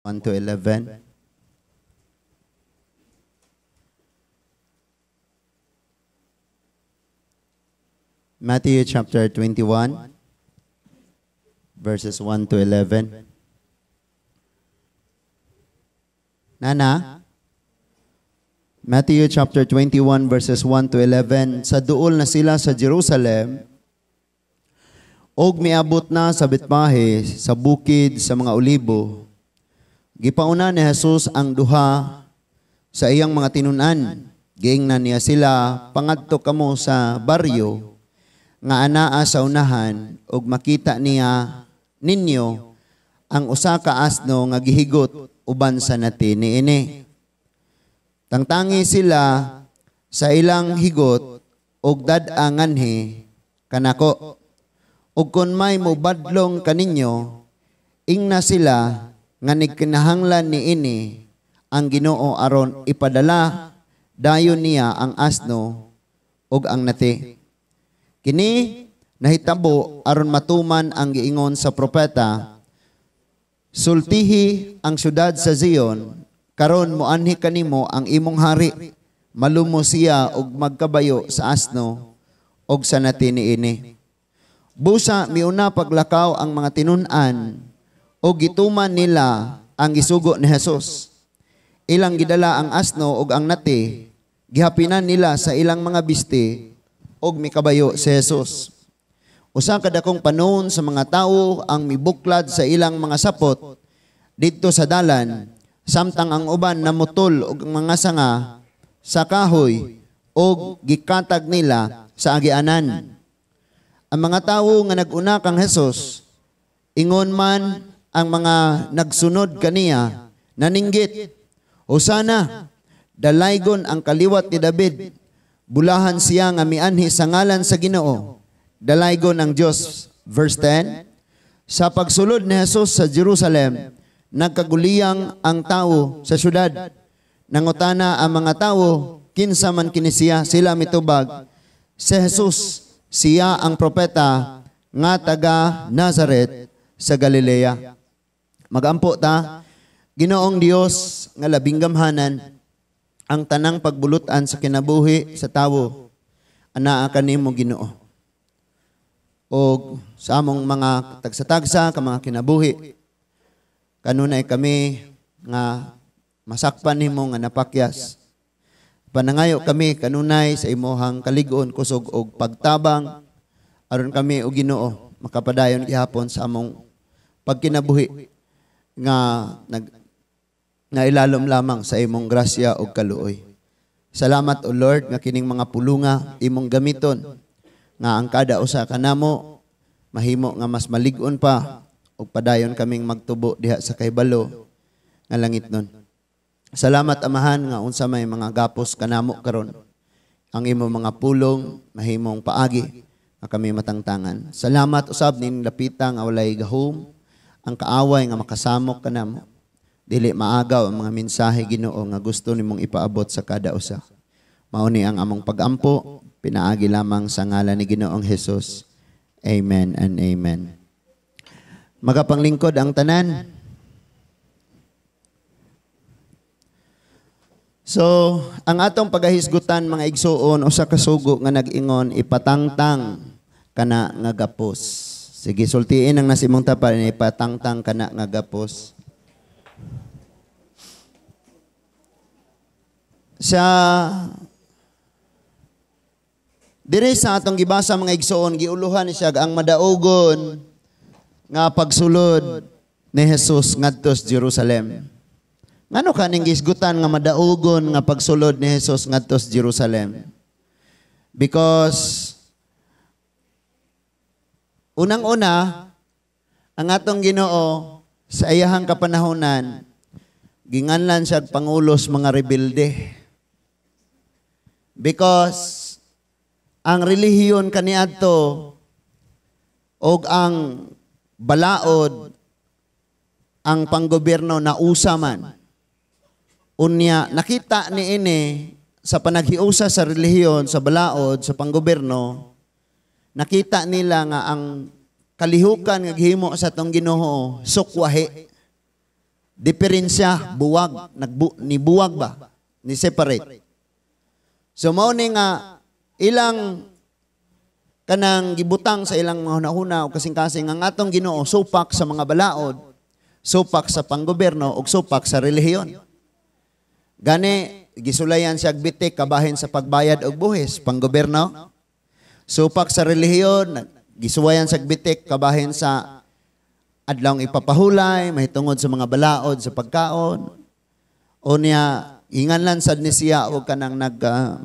1 to 11. Matthew chapter 21, verses 1 to 11. Nana? Matthew chapter 21, verses 1 to 11. Sa duol na sila sa Jerusalem, og miabot na sa Betpahe, sa bukid sa mga olibo. Gipauna ni Jesus ang duha sa iyang mga tinunan. Giingnan niya sila, pangadto kamo sa baryo, nga anaa sa unahan, og makita niya ninyo ang usa ka asno nga gihigot uban sa nati niini. Tangtangi sila sa ilang higot og dad-anganhi kanako. Ug kun may mobadlong kaninyo, ingna sila nga nigkinahanglan niini ang Ginoo aron ipadala dayon niya ang asno ug ang nati. Kini nahitabo aron matuman ang giingon sa propeta, sultihi ang syudad sa Zion, karon moanhi kanimo ang imong hari, malumo siya og magkabayo sa asno og sa nati niini. Busa miuna paglakaw ang mga tinun-an o gituman nila ang gisugo ni Jesus. Ilang gidala ang asno og ang nati, gihapinan nila sa ilang mga biste og mikabayo si Jesus. Usa kadakong panahon sa mga tawo ang mibuklad sa ilang mga sapot didto sa dalan, samtang ang uban namutol og mga sanga sa kahoy og gikatag nila sa agianan. Ang mga tawo nga nag-una kang Jesus, ingon man ang mga nagsunod kaniya, naninggit, Hosana, dalaygon ang kaliwat ni David, bulahan siya nga mianhi sa ngalan sa Ginoo, dalaygon ang Dios. Verse 10, sa pagsulod ni Jesus sa Jerusalem, nagkaguliyang ang tawo sa syudad. Nangutana ang mga tawo, kinsa man kini siya, sila mitubag, si Jesus, siya ang propeta nga taga Nazareth sa Galilea. Magampo ta, Ginoong Dios nga labing gamhanan, ang tanang pagbulutan sa kinabuhi sa tawo, anaa kanimo Ginoo. O sa among mga tagsa-tagsa, ka mga kinabuhi, kanunay kami nga masakpan nimo nga napakyas. Panangayo kami kanunay sa imuhang kaligon, kusog og pagtabang, aron kami o Ginoo makapadayon gihapon sa among pagkinabuhi nga ilalom lamang sa imong grasya o kaluoy. Salamat o Lord nga kining mga pulunga imong gamiton nga ang kada usa kanamo mahimo nga mas malig-on pa ug padayon kaming magtubo diha sa kahibalo nga langit nun. Salamat Amahan nga unsa may mga gapos kanamo karon. Ang imong mga pulong mahimong paagi nga kami matangtangan. Salamat usab ning lapita nga walay gahom, ang kaaway nga makasamok kanamo. Dili maagaw ang mga mensahe Ginoo nga gusto nimong ipaabot sa kada usa. Mao ni ang among pagampo, pinaagi lamang sa ngalan ni Ginoong Hesus. Amen and amen. Magapanglingkod ang tanan. So, ang atong pagahisgutan mga igsuon usa ka sugo nga nag-ingon ipatangtang kana nga gapos. Sige, sultiin ang nasimong tapan ipatangtang kana nga gapos. Dire sa atong gibasa mga igsuon, giuluhan ni siya ang madaugon nga pagsulod ni Jesus ngadto sa Jerusalem. Ngano kaning gisgutan nga madaugon nga pagsulod ni Jesus ngadto sa Jerusalem? Because unang-una ang atong Ginoo sa iyahang kapanahonan ginganlan siya pangulos mga rebelde. Because ang relihiyon kaniadto og ang balaod ang panggobyerno na usa man. Unya nakita niini sa panaghiusa sa relihiyon, sa balaod, sa panggobyerno, nakita nila nga ang kalihukan nga gihimo sa tong Ginoo sukwahi. Diferensya, buwag, ni buwag ba? Ni separate. So mao ni nga ilang kanang gibutang sa ilang mga hunahuna o kasing-kasing ang atong Ginoo supak sa mga balaod, supak sa panggobyerno ug supak sa relihiyon. Gani gisulayan siya bitik kabahin sa pagbayad og buhis, panggobyerno. Supak sa relihiyon, gisuwayan sa bitik kabahin sa adlawng ipapahulay, mahitungod sa mga balaod sa pagkaon. O niya inganlan sad ni siya og kanang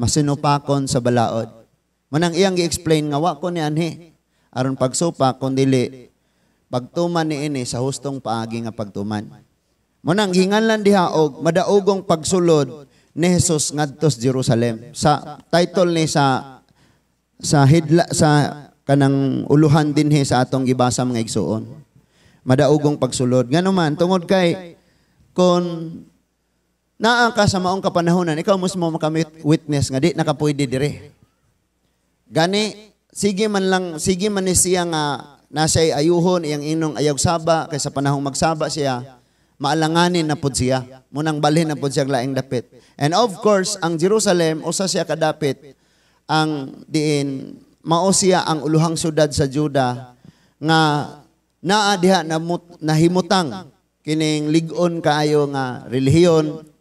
masinupakon sa balaod. Manang iyang gi-explain nga wa ko ni anhi aron pagsupak kun dili pagtuman niini sa hustong paagi nga pagtuman. Manang hinganlan diha og madaugong pagsulod ni Jesus ngadto sa Jerusalem. Sa title ni sa kanang uluhan dinhi sa atong gibasa mga igsuon. Madaugong pagsulod. Ngano man tungod kay kon naa ka sa maong kapanahonan, ikaw mismo makamit witness nga di nakapwede dire. Gani, sige man ni siya nga nasa'y ayuhon, iyang inong ayaw saba, kaysa panahong magsaba siya, maalanganin na pod siya. Munang balhin na pod siya laing dapit. And of course, ang Jerusalem, usa siya kadapit, ang diin, mao siya ang uluhang syudad sa Juda, nga naa diha nahimutang, kining ligon kaayo nga relihiyon,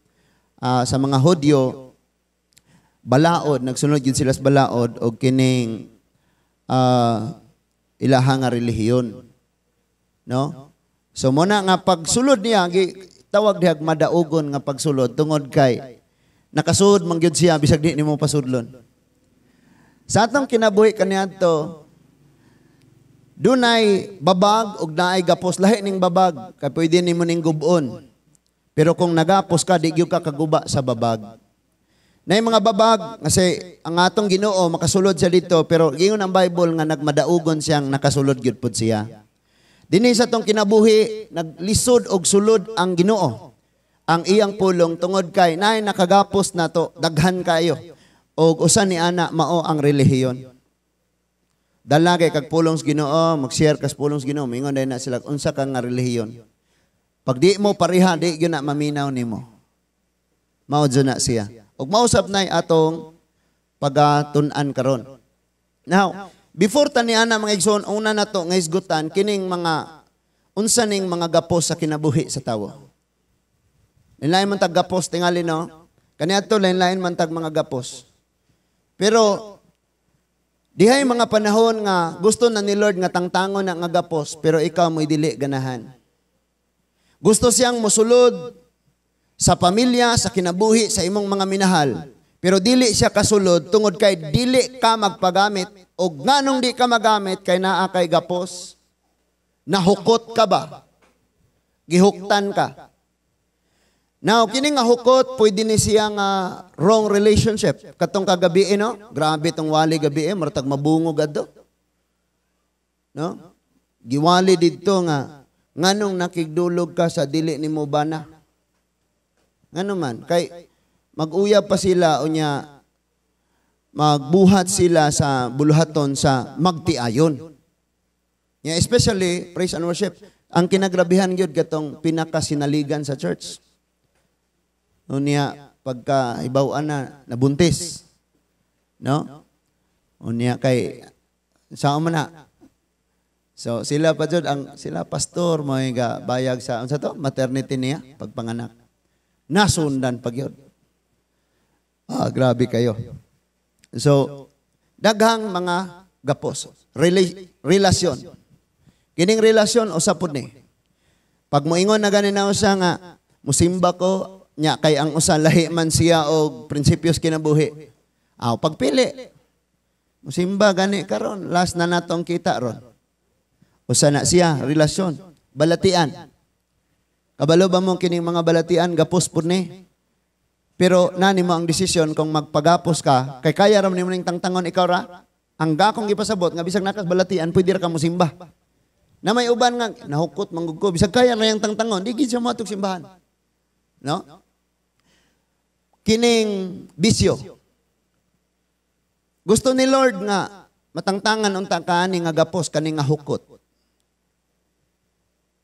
sa mga Hudyo, balaod, nagsunod yun sila sa balaod, o kining ilaha nga relihiyon. No? So muna nga pagsulod niya, tawag diha madaugon nga pagsulod, tungod kay, nakasud mangyud siya, bisag di nimo pasudlon. Sa atong kinabuhi kaniadto, dunay babag, ug naay gapos, lahi ning babag, kay pwede nimo ning gubon. Pero kung nagapos ka, di gyud ka kaguba sa babag. Na mga babag, kasi ang atong Ginoo makasulod siya dito, pero giyon ang Bible nga nagmadaugon siyang nakasulod gyud pud siya. Dinhi sa tong kinabuhi, naglisod og sulod ang Ginoo. Ang iyang pulong tungod kay naay nakagapos nato, daghan kayo. Og usa ni ana mao ang relihiyon. Dala kay kag pulong sa Ginoo, mag-share kas pulong sa Ginoo, mingon na sila unsa ka nga relihiyon. Pag di mo pariha, di yun na maminaw ni mo. Maudyo na siya. Ug mausap na atong pagatunan karon. Now, before taniana mga igsoon, una na to nga isgutan, kining mga, unsa ning mga gapos sa kinabuhi sa tawo. Lain man tag gapos, tingali no? Kaniadto lain man tag mga gapos. Pero, dihay mga panahon nga gusto na ni Lord nga tangtangon na nga gapos, pero ikaw mo'y dili ganahan. Gusto siyang mosulod sa pamilya, sa kinabuhi, sa imong mga minahal. Pero dili siya kasulod tungod kay dili ka magpagamit o nganong di ka magamit kay naa kay gapos. Nahukot ka ba? Gihuktan ka. Now, kini nga hukot, pwede ni siya nga wrong relationship. Katong kagabi, no? Grabe tong wali gabi, maratag mabungog adto. No? Giwali dito nga, nganong nakigdulog ka sa dili ni mo bana? Ngano man, kay mag-uyab pa sila o niya, magbuhat sila sa buluhaton sa magtiayon. Yeah, especially, praise and worship, ang kinagrabihan yun gatong pinakasinaligan sa church. O niya, pagka ibawaan na, nabuntis. No? O niya, kay, saan mo na? So sila pa jud ang sila pastor mo nga bayag sa unsa to maternity niya pagpanganak. Nasundan pag yun. Grabe kayo. So daghang mga gapos, relasyon. Kining relasyon usap pud ni. Pag moingon na gani na usa nga musimba ko nya kay ang usa lahi man siya og prinsipyos kinabuhi. Pagpili. Musimba gani karon last na natong kita ron. Usa na siya, relasyon, balatian. Kabalo ba mo kining mga balatian, gapos po ni? Pero nani mo ang desisyon kung magpagapos ka, kay kaya ram ni mo ning tangtangon ikaw ra, ang gakong ipasabot, nga bisag nakas balatian, pwede ra ka mo simba. Na may uban nga, nahukot, manggugko, bisag kaya na yung tangtangon, di gid siya matog simbahan. No? Kining bisyo. Gusto ni Lord nga, matangtangan unta ka ni nga gapos, kani nga hukot.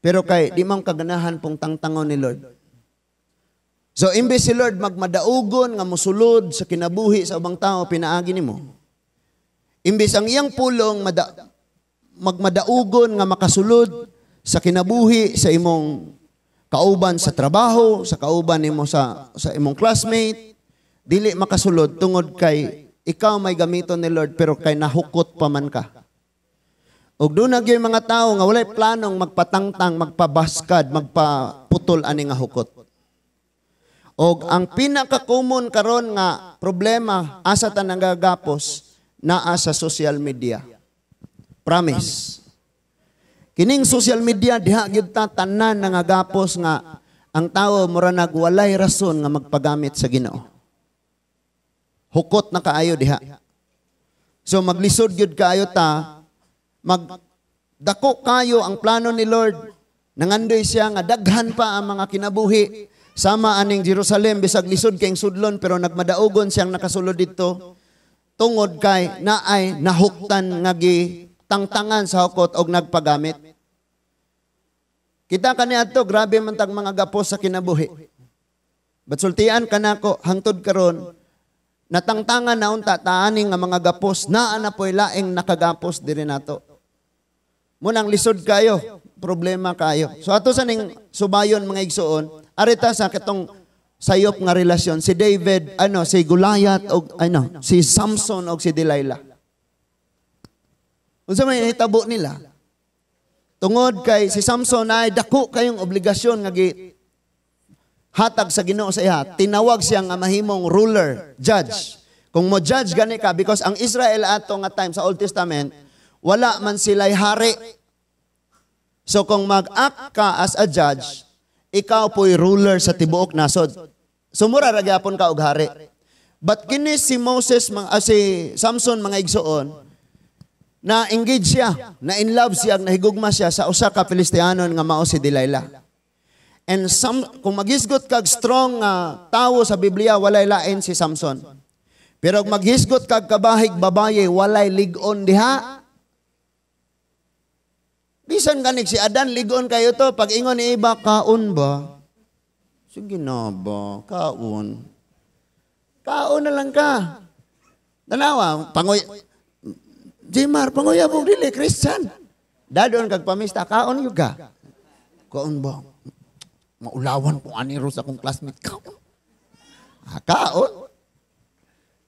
Pero kay di man kaganahan pong tangtangon ni Lord. So imbes si Lord magmadaugon nga mosulod sa kinabuhi sa ubang tao pinaagi nimo. Imbes ang iyang pulong magmadaugon nga makasulod sa kinabuhi sa imong kauban sa trabaho, sa kauban nimo sa imong classmate, dili makasulod tungod kay ikaw may gamiton ni Lord pero kay nahukot pa man ka. Ug doon nagyoy mga tao nga walay planong magpatangtang, magpabaskad, magpaputol ani nga hukot. Og ang pinaka-common karon nga problema asa ta nanggagapos naa sa social media. Promise. Kining social media diha gyud ta tanan nangagapos nga ang tao mura nagwalay rason nga magpagamit sa Ginoo. Hukot na kaayo diha. So maglisod gyud kaayo ta, magdako kayo ang plano ni Lord. Nangandoy siya nga daghan pa ang mga kinabuhi. Sama aning Jerusalem bisag lisod kayong sudlon pero nagmadaugon siyang nakasulod dito. Tungod kay naay nahuktan nga tangtangan sa hukot og nagpagamit. Kita kaniadto grabe man tag mga gapos sa kinabuhi. Batsultian kanako hangtod karon natangtangan na unta taaning nga mga gapos naa na poy laing nakagapos diri nato. Munang lisod kayo, problema kayo. So ato sa ning subayon mga igsuon, arita sa katong sayop nga relasyon si David, si Goliath og si Samson og si Delilah. Unsa may hitabo nila? Tungod kay si Samson ay dako kayong obligasyon nga hatag sa Ginoo sa iya. Tinawag siya nga mahimong ruler, judge. Kung mo judge gani ka because ang Israel ato nga time sa Old Testament wala man sila'y hari. So kung mag-act ka as a judge, ikaw po'y ruler sa tibuok nasod. Sumura ragyapon ka og hari. But kini si si Samson mga igsuon na engage siya, na in love siya, nahigugma siya sa usa ka Filistianon nga mao si Delilah. And kung maghisgot kag strong tawo sa Biblia, walay lain si Samson. Pero kung maghisgot kag kabahig babaye, walay ligon diha. Bisan ganik si Adan, ligon kayo to, pag ingon ni iba, kaon ba? Sige na ba, kaon. Kaon na lang ka. Dalawa, Jimar, panguyabog dili, Christian. Dadon kag pamista, kaon yung ka. Kaon ba? Maulawan po aniro sa akong classmate. Kaon. Kaon.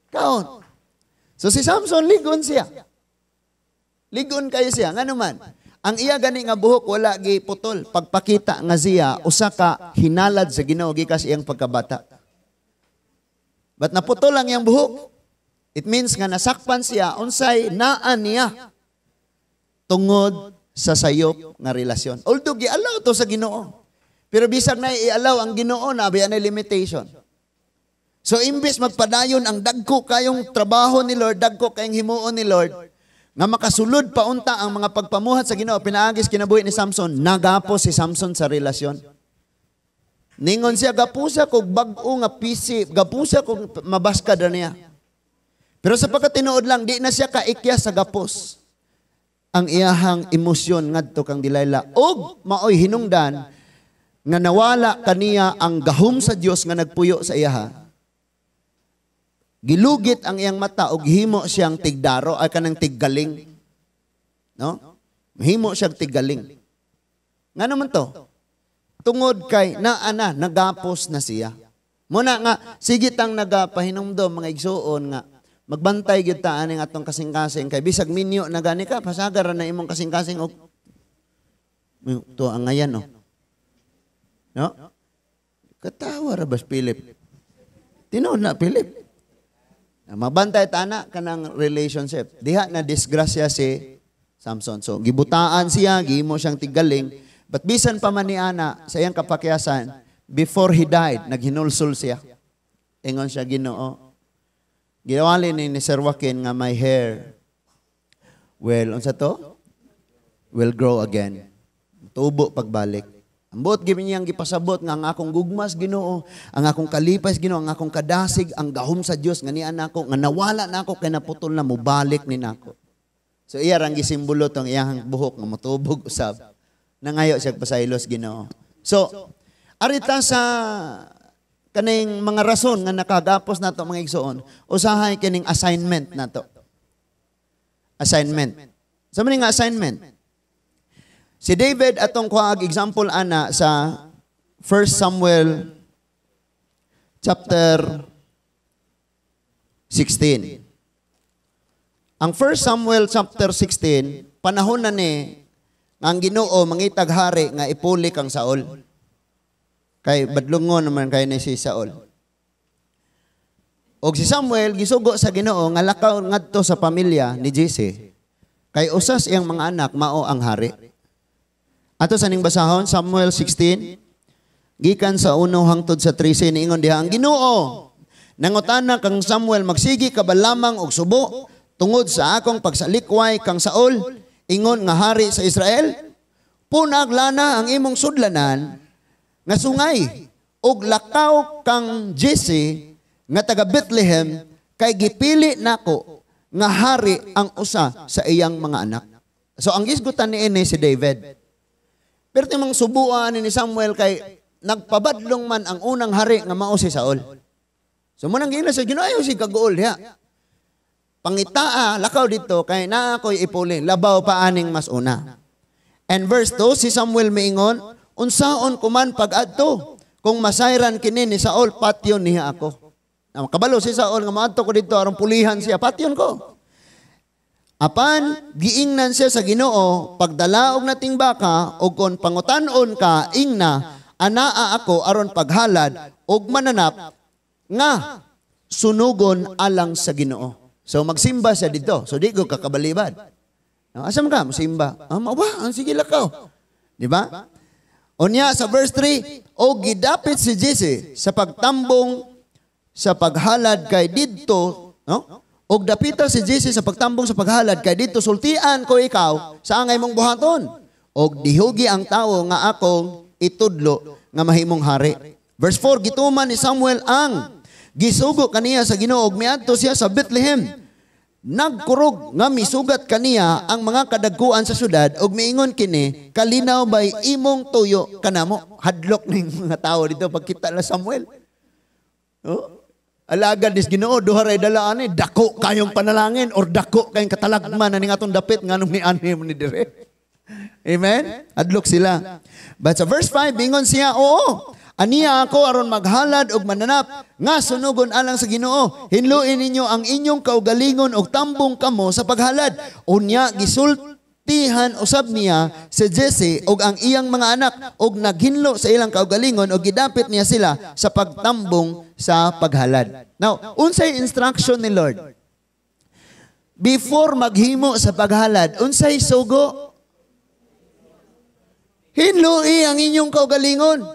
Kaon. So si Samson, ligon siya. Ligon kayo siya. Nga naman, ang iya gani nga buhok, wala gi putol. Pagpakita nga siya, usa ka hinalad sa Ginoo gikas iyang pagkabata. But naputol lang iyang buhok. It means nga nasakpan siya, unsay naan niya tungod sa sayop nga relasyon. Although gi-allow to sa Ginoo. Pero bisag na i-allow ang Ginoo na biya na limitation. So imbes magpadayon ang dagko kayong trabaho ni Lord, dagko kayong himuon ni Lord, nga makasulod pa unta ang mga pagpamuhat sa Ginoo, pinaagis kinabuhi ni Samson, nagapos si Samson sa relasyon. Ningon siya, gapusa kog bag-o nga pisi, gapusa kog mabaskad niya. Pero sa pagkatinuod lang, di na siya kaikya sa gapos. Ang iyahang emosyon ngadto kang Delilah. Og maoy hinungdan, nga nawala kaniya ang gahom sa Dios nga nagpuyo sa iyaha. Gilugit ang iyang mata og himo siyang tigdaro ay kanang tiggaling. No? Himo siyang tiggaling. Nga naman to? Tungod kay naana nagapos na siya. Muna nga sige tang nagapahinumdom mga igsuon nga magbantay gyud ta aning atong kasing-kasing kay bisag minyo na gani ka pasagaran na imong kasing-kasing og to ang ngayan no. No? Katawa ra bas Philip. Tinuod na Philip. Mabantay tana kanang relationship. Diha na disgrasya si Samson. So gibutaan siya, gihimo siyang tigaling, but bisan pa man ni ana sa iyang kapakyasan, before he died, naghinulsol siya. Ingon siya Ginoo. Ginawali ni Sir Joaquin nga my hair will grow again. Tubo pagbalik. Ang buot gimi niyang gipasabot nga ang akong gugmas Ginoo, ang akong kalipay Ginoo, ang akong kadasig, ang gahom sa Dios nga niya nako nga nawala nako kay naputol na mubalik ni nako. So iya rang gisimbolo tong iyang buhok nga motubog usab. nangayo siya pasaylos Ginoo. So, arita sa kaning mga rason nga nakagapos nato mga igsoon, usahay kining assignment nato. Assignment. Sa man nga assignment? Si David atong kuha example ana sa 1 Samuel chapter 16. Ang 1 Samuel chapter 16, panahon na ni ang Ginoo mangitag hari nga ipuli kang Saul. Kay badlungon naman kay ni si Saul. Og si Samuel gisugo sa Ginoo nga lakaw ngadto sa pamilya ni Jesse. Kay usas iyang mga anak mao ang hari. Ato sa ning basahon Samuel 16 gikan sa 1 hangtod sa 13 niingon diha ang Ginoo nangutana kang Samuel magsigi ka ba lamang og subo tungod sa akong pagsalikway kang Saul ingon nga hari sa Israel punag lana ang imong sudlanan nga sungay og lakaw kang Jesse nga taga Bethlehem kay gipili nako nga hari ang usa sa iyang mga anak. So ang gisgutan niini si David. Pero timang subuan ni Samuel kay nagpabadlong man ang unang hari nga mao si Saul. So munang gila sa Ginoo ayo si kagool diha. Pangitaa lakaw dito kay naa koy ipuli labaw pa aning mas una. And verse 2 si Samuel miingon, unsaon ko man pag-adto kung masayran kini ni Saul patyon niya ako. Kabalo si Saul nga maadto ko dito aron pulihan siya patyon ko. Apan giingnan siya sa Ginoo pagdalaog nating baka og kon pangutan-on ka ingna anaa ako aron paghalad og mananap nga sunugon alang sa Ginoo. So magsimba siya dito. So di ko kakabalibad. Asam ka mosimba? Mawa, sige lakaw. Di ba? Unya sa verse 3, o gidapit si Jesse sa pagtambong sa paghalad kay didto, no? Og dapita si Jesse sa pagtambong sa paghalad kay didto sultian ko ikaw sa angay mong buhaton. Og dihugi ang tawo nga akong itudlo nga mahimong hari. Verse 4, gituman ni Samuel ang gisugo kaniya sa Ginoo og miadto siya sa Bethlehem. Nagkurog nga misugat kaniya ang mga kadagkuan sa syudad og miingon kini kalinaw bay imong tuyo kanamo. Hadlok ning mga tawo dito pagkita la Samuel. Oh? Alagad dis Ginoo duha ray dalaan ni dako kayong panalangin or dako kayong katalagman na ning atong dapit nganong ni ani mo ni dire. Amen? Adlok sila. But sa verse 5 bingon siya, oo, aniya ako aron maghalad og mananap nga sunugon alang sa Ginoo. Hinluin ninyo ang inyong kaugalingon og tambong kamo sa paghalad. Unya gisultihan usab niya si Jesse og ang iyang mga anak og naghinlo sa ilang kaugalingon og gidapit niya sila sa pagtambong sa paghalad. Now, unsay instruction ni Lord? Before maghimo sa paghalad, unsay sugo? Hinlui ang inyong kaugalingon.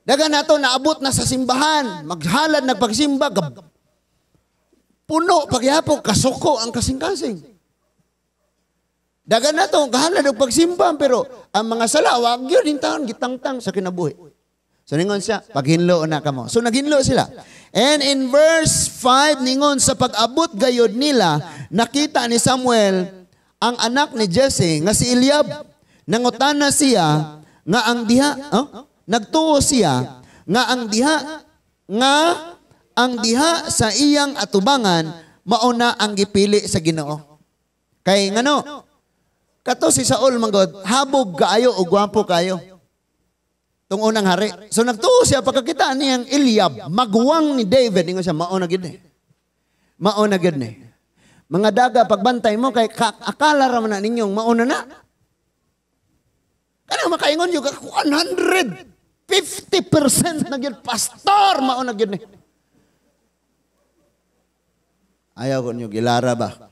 Daga nato naabot na sa simbahan, maghalad nagpagsimba, puno pagyapo kasuko ang kasing-kasing. Daga nato gahalad og pagsimba pero ang mga sala wag gyud intawon gitangtang sa kinabuhi. So ningon siya, paghinlo na kamo. So naghinlo sila. And in verse 5 ningon sa pag-abot gayod nila, nakita ni Samuel ang anak ni Jesse nga si Eliab. Nangutana siya nga ang diha, nagtuo siya nga ang diha sa iyang atubangan mauna ang gipili sa Ginoo. Kay ngano? Kato si Saul manggod, habog kaayo o gwapo kayo. Tung unang hari. So nagtuo siya pagkakita niyang Eliab, maguwang ni David, ingon siya mauna gid ni. Mauna gid ni. Mga daga pagbantay mo kay akala ra man na ninyong mauna na. Kana makaingon yung 150% na gyud pastor mauna gyud ni. Ayaw ko niyo gilara ba?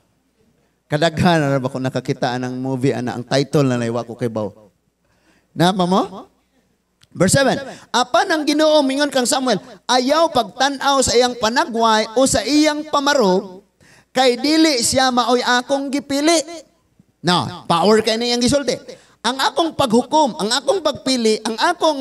Kadaghan na ba kung nakakitaan ng movie ana ang title na naiwa ko kay Baw. Napa mo? Verse 7. Apan ang Ginoo mingon kang Samuel, ayaw pagtan-aw sa iyang panagway o sa iyang pamarog kay dili siya maoy akong gipili. No, power kay niyang gisulti. Ang akong paghukom, ang akong pagpili, ang akong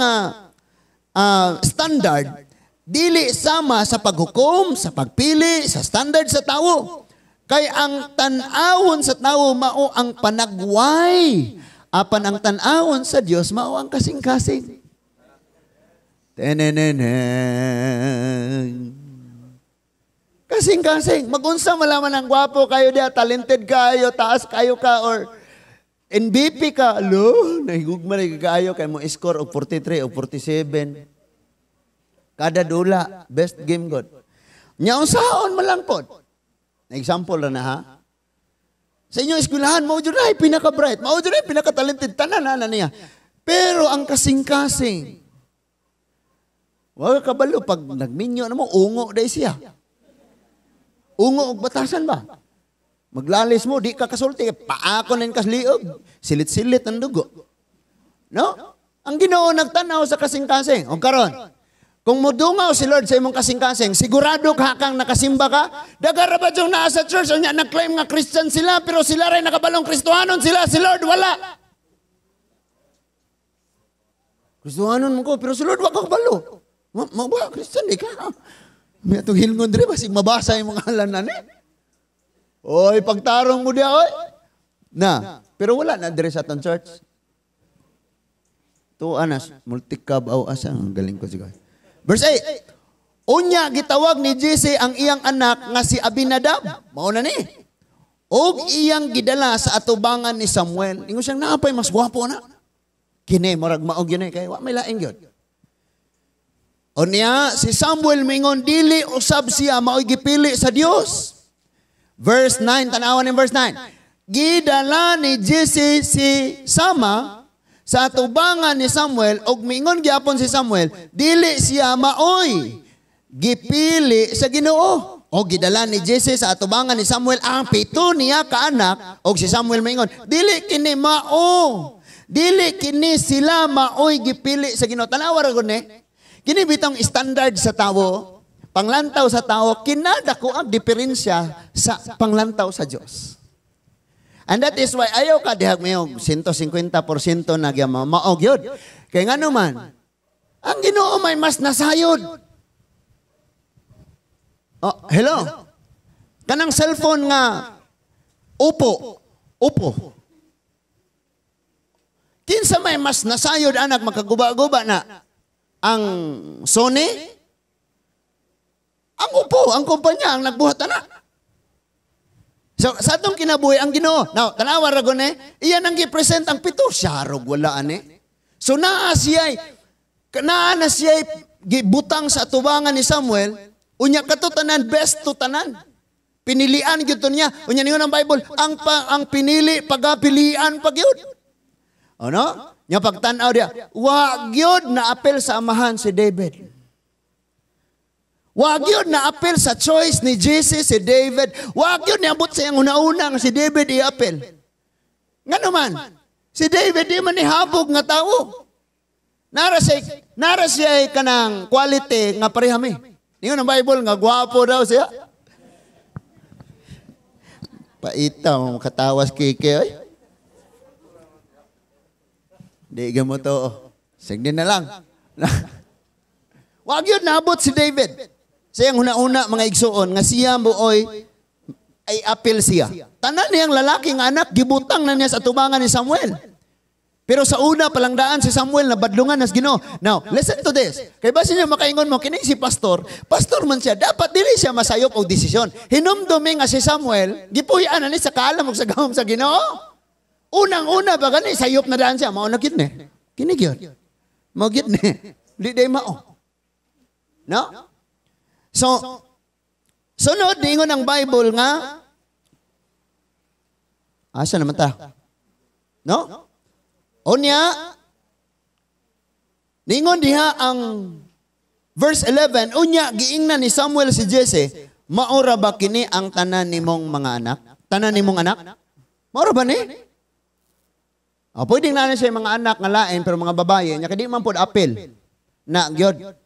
standard, dili sama sa paghukom, sa pagpili, sa standard sa tao. Kay ang tan-awon sa tao mao ang panagway, Apan ang tan-awon sa Dios mao ang kasing-kasing. Tenenenen. Kasing-kasing. Magunsa malaman ang gwapo kayo dia, talented kayo, taas kayo ka, or MVP ka. Alo, nahigugma rin kayo, kaya mo score o 43 o 47. Kada dula, best game god. Nyaunsaon malangkod. Example na ha. Sa inyong eskwelahan, mao dyan ay pinaka-bright, mao dyan ay pinaka-talented, tanan na niya. Pero ang kasing-kasing, wag kabalo, pag nagminyo na mo, ungo dahil siya. Ungo og batasan ba? Maglalis mo, di ka kasulti, paako na yung kasliog, silit-silit ang dugo. No? Ang Ginoo nagtanaw sa kasing-kasing. O karon, kung mudungaw si Lord sa imong kasing-kasing, sigurado ka kang nakasimba ka, dagara ba diyong naa sa church, o niya nag-claim nga Christian sila, pero sila rin nakabalong Kristohanon sila, si Lord wala. Kristohanon mo ko, pero si Lord wala kabalo. Maba, Christian, di ka. May itong hilngon rin, basig mabasa yung mga halanan eh. Oy, pagtarong mo diya, oy. Na, pero wala na dire sa atong church. To anas, multikab aw asa, ang galing ko siguro. Verse 8. Unya gitawag ni Jesse ang iyang anak nga si Abinadab. Mao na ni. Og iyang gidala sa atubangan ni Samuel. Ingon siyang naapay mas gwapo na. Kini murag maog yun kay wa may laing gyud. Unya si Samuel mingon dili usab siya maoy gipili sa Dios. Verse 9, tanawan ni verse 9. Gidala ni Jesse si Sama sa atubangan ni Samuel, og mingon gyapon si Samuel, dili siya maoy gipili sa Ginoo. O gidala ni Jesse sa atubangan ni Samuel ang pito niya kaanak, og si Samuel mingon, dili kini mao. Dili kini sila maoy gipili sa Ginoo. Tanawa ra gud ni. Kini bitong standard sa tawo, panglantaw sa tawo, kinadako ang diferensya sa panglantaw sa Dios. And that is why ayaw ka dihag mayong 150% nagyamaog yun. Kaya nga naman, ang Ginoo may mas nasayod. Oh, hello? Kanang cellphone nga, Oppo. Kinsa may mas nasayod anak, makaguba-guba na ang Sony? Ang Oppo, ang kumpanya, ang nagbuhat anak. So, sa itong kinabuhi, ang Ginoo. Now, tanawa ragon iyan ang gipresent ang pito. Syarog, wala So, naa siya'y gibutang sa atubangan ni Samuel, unya katutanan, best to tanan. Pinilian gyud niya. Unya niyo ng Bible, ang pinili, pagapilian pag yun. Ano? Nya pagtanaw dia, wa gyud na apel sa amahan si David. Wag yun na-apel sa choice ni Jesse, si David. Wag yun niabot sa iyang una-unang si David i-apel. Nga naman, si David di man ihabog nga tao. Nara siya ay kanang quality nga parehami. Ngayon ang Bible nga gwapo daw siya. Paita mo katawas kike ay. Di mo to. Sige na lang. Wag yun naabot si David. Sayang una-una mga igsuon, nga siya buoy ay apil siya. Tanan niyang lalaking anak, gibutang na niya sa tubangan ni Samuel. Pero sa una palang daan si Samuel na badlungan nas Ginoo. Now, listen to this. Kay basi niyo makaingon mo, kining si pastor man siya, dapat dili siya masayop og desisyon. Hinumdumi nga si Samuel, gipuy-an na ni sa kaalam og sa gahom sa Ginoo. Unang-una ba gani, sayop na daan siya, mao na gid ni. Kini gyud. Mao gid ni. Di day mao. No? So, sunod, dingon ang Bible nga, asa naman ta? No? Unya, ningon diha ang verse 11, unya, giingnan ni Samuel si Jesse, maura ba kini ang tanan nimong mga anak? Tanan nimong anak? Maura ba ni? O, pwedeng na siya mga anak nga lain, pero mga babae, niya kadi man po apel. Na, gyud.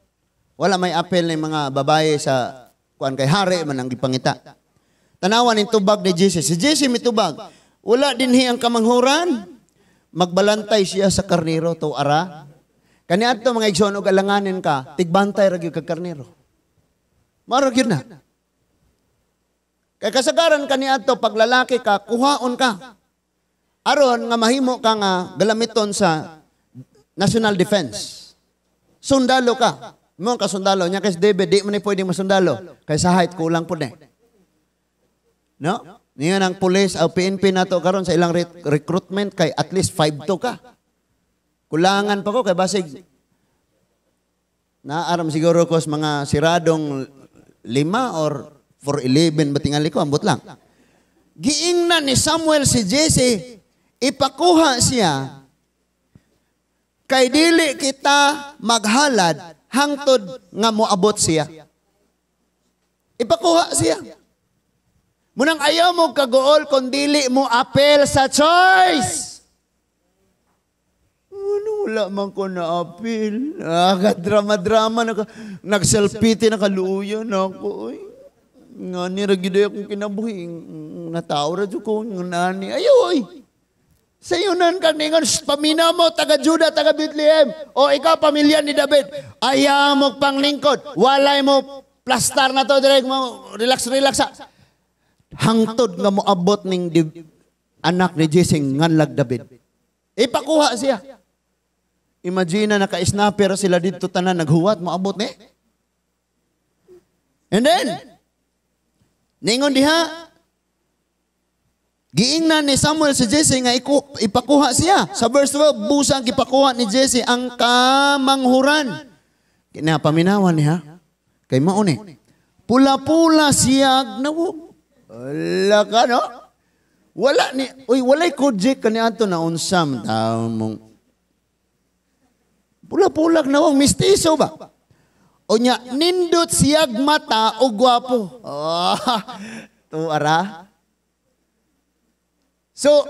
Wala may apel ng mga babae sa kuan kay hari man ang gipangita. Tanawan ning tubag ni Jesse. Si Jesse mitubag. Wala dinhi ang kamanghuran. Magbalantay siya sa karnero to ara. Kaniadto mga igsoon og alanganin ka, tigbantay ra gyud kag karnero. Maro gyud na. Kay kasagaran kaniadto pag lalaki ka, kuhaon ka. aron nga mahimo ka nga galamiton sa national defense. Sundalo ka. Mo ka sundalo nya kay David di man ni pwedeng masundalo kay sa height kulang pud ni. No? Niya ang police o PNP nato karon sa ilang recruitment kay at least 5'2" ka. Kulangan pa ko kay basig naaram siguro ko mga siradong 5 or 4'11" batingali ko ambot lang. Giingnan ni Samuel si Jesse, ipakuha siya kay dili kita maghalad hangtod nga moabot siya. Ipakuha siya. Munang ayaw mo kagool kung dili mo apel sa choice. Ano wala man ko na apel? Drama-drama, nagselfie, nakaluyo na ako. Nga niragiday akong kinabuhi. Natawra dyan ko, nani. Ayoy! Sa iyo nan kaningan, pamina mo, taga Juda, taga Bethlehem. O ikaw, pamilya ni David. Ayaw mo panglingkod. Walay mo, plastar na to, direct mo, relax. Hangtod nga mo abot ning anak ni Jesse nganlag David. Ipakuha siya. Imagine na naka-snapper sila dito tanan naghuwat mo abot ni. And then ningon diha giingnan ni Samuel si Jesse nga ipakuha siya. Sa verse 12 busang ipakuha ni Jesse ang kamanghuran. Kinapaminawan niya kay mao ni. Pula-pula siya nawog. Wala ka, no? Wala ni, walay kojek ka ni ato na unsam. Mong pula-pulag na wong mistiso ba? O niya, nindot siyag mata o gwapo. Oh, tuara. So,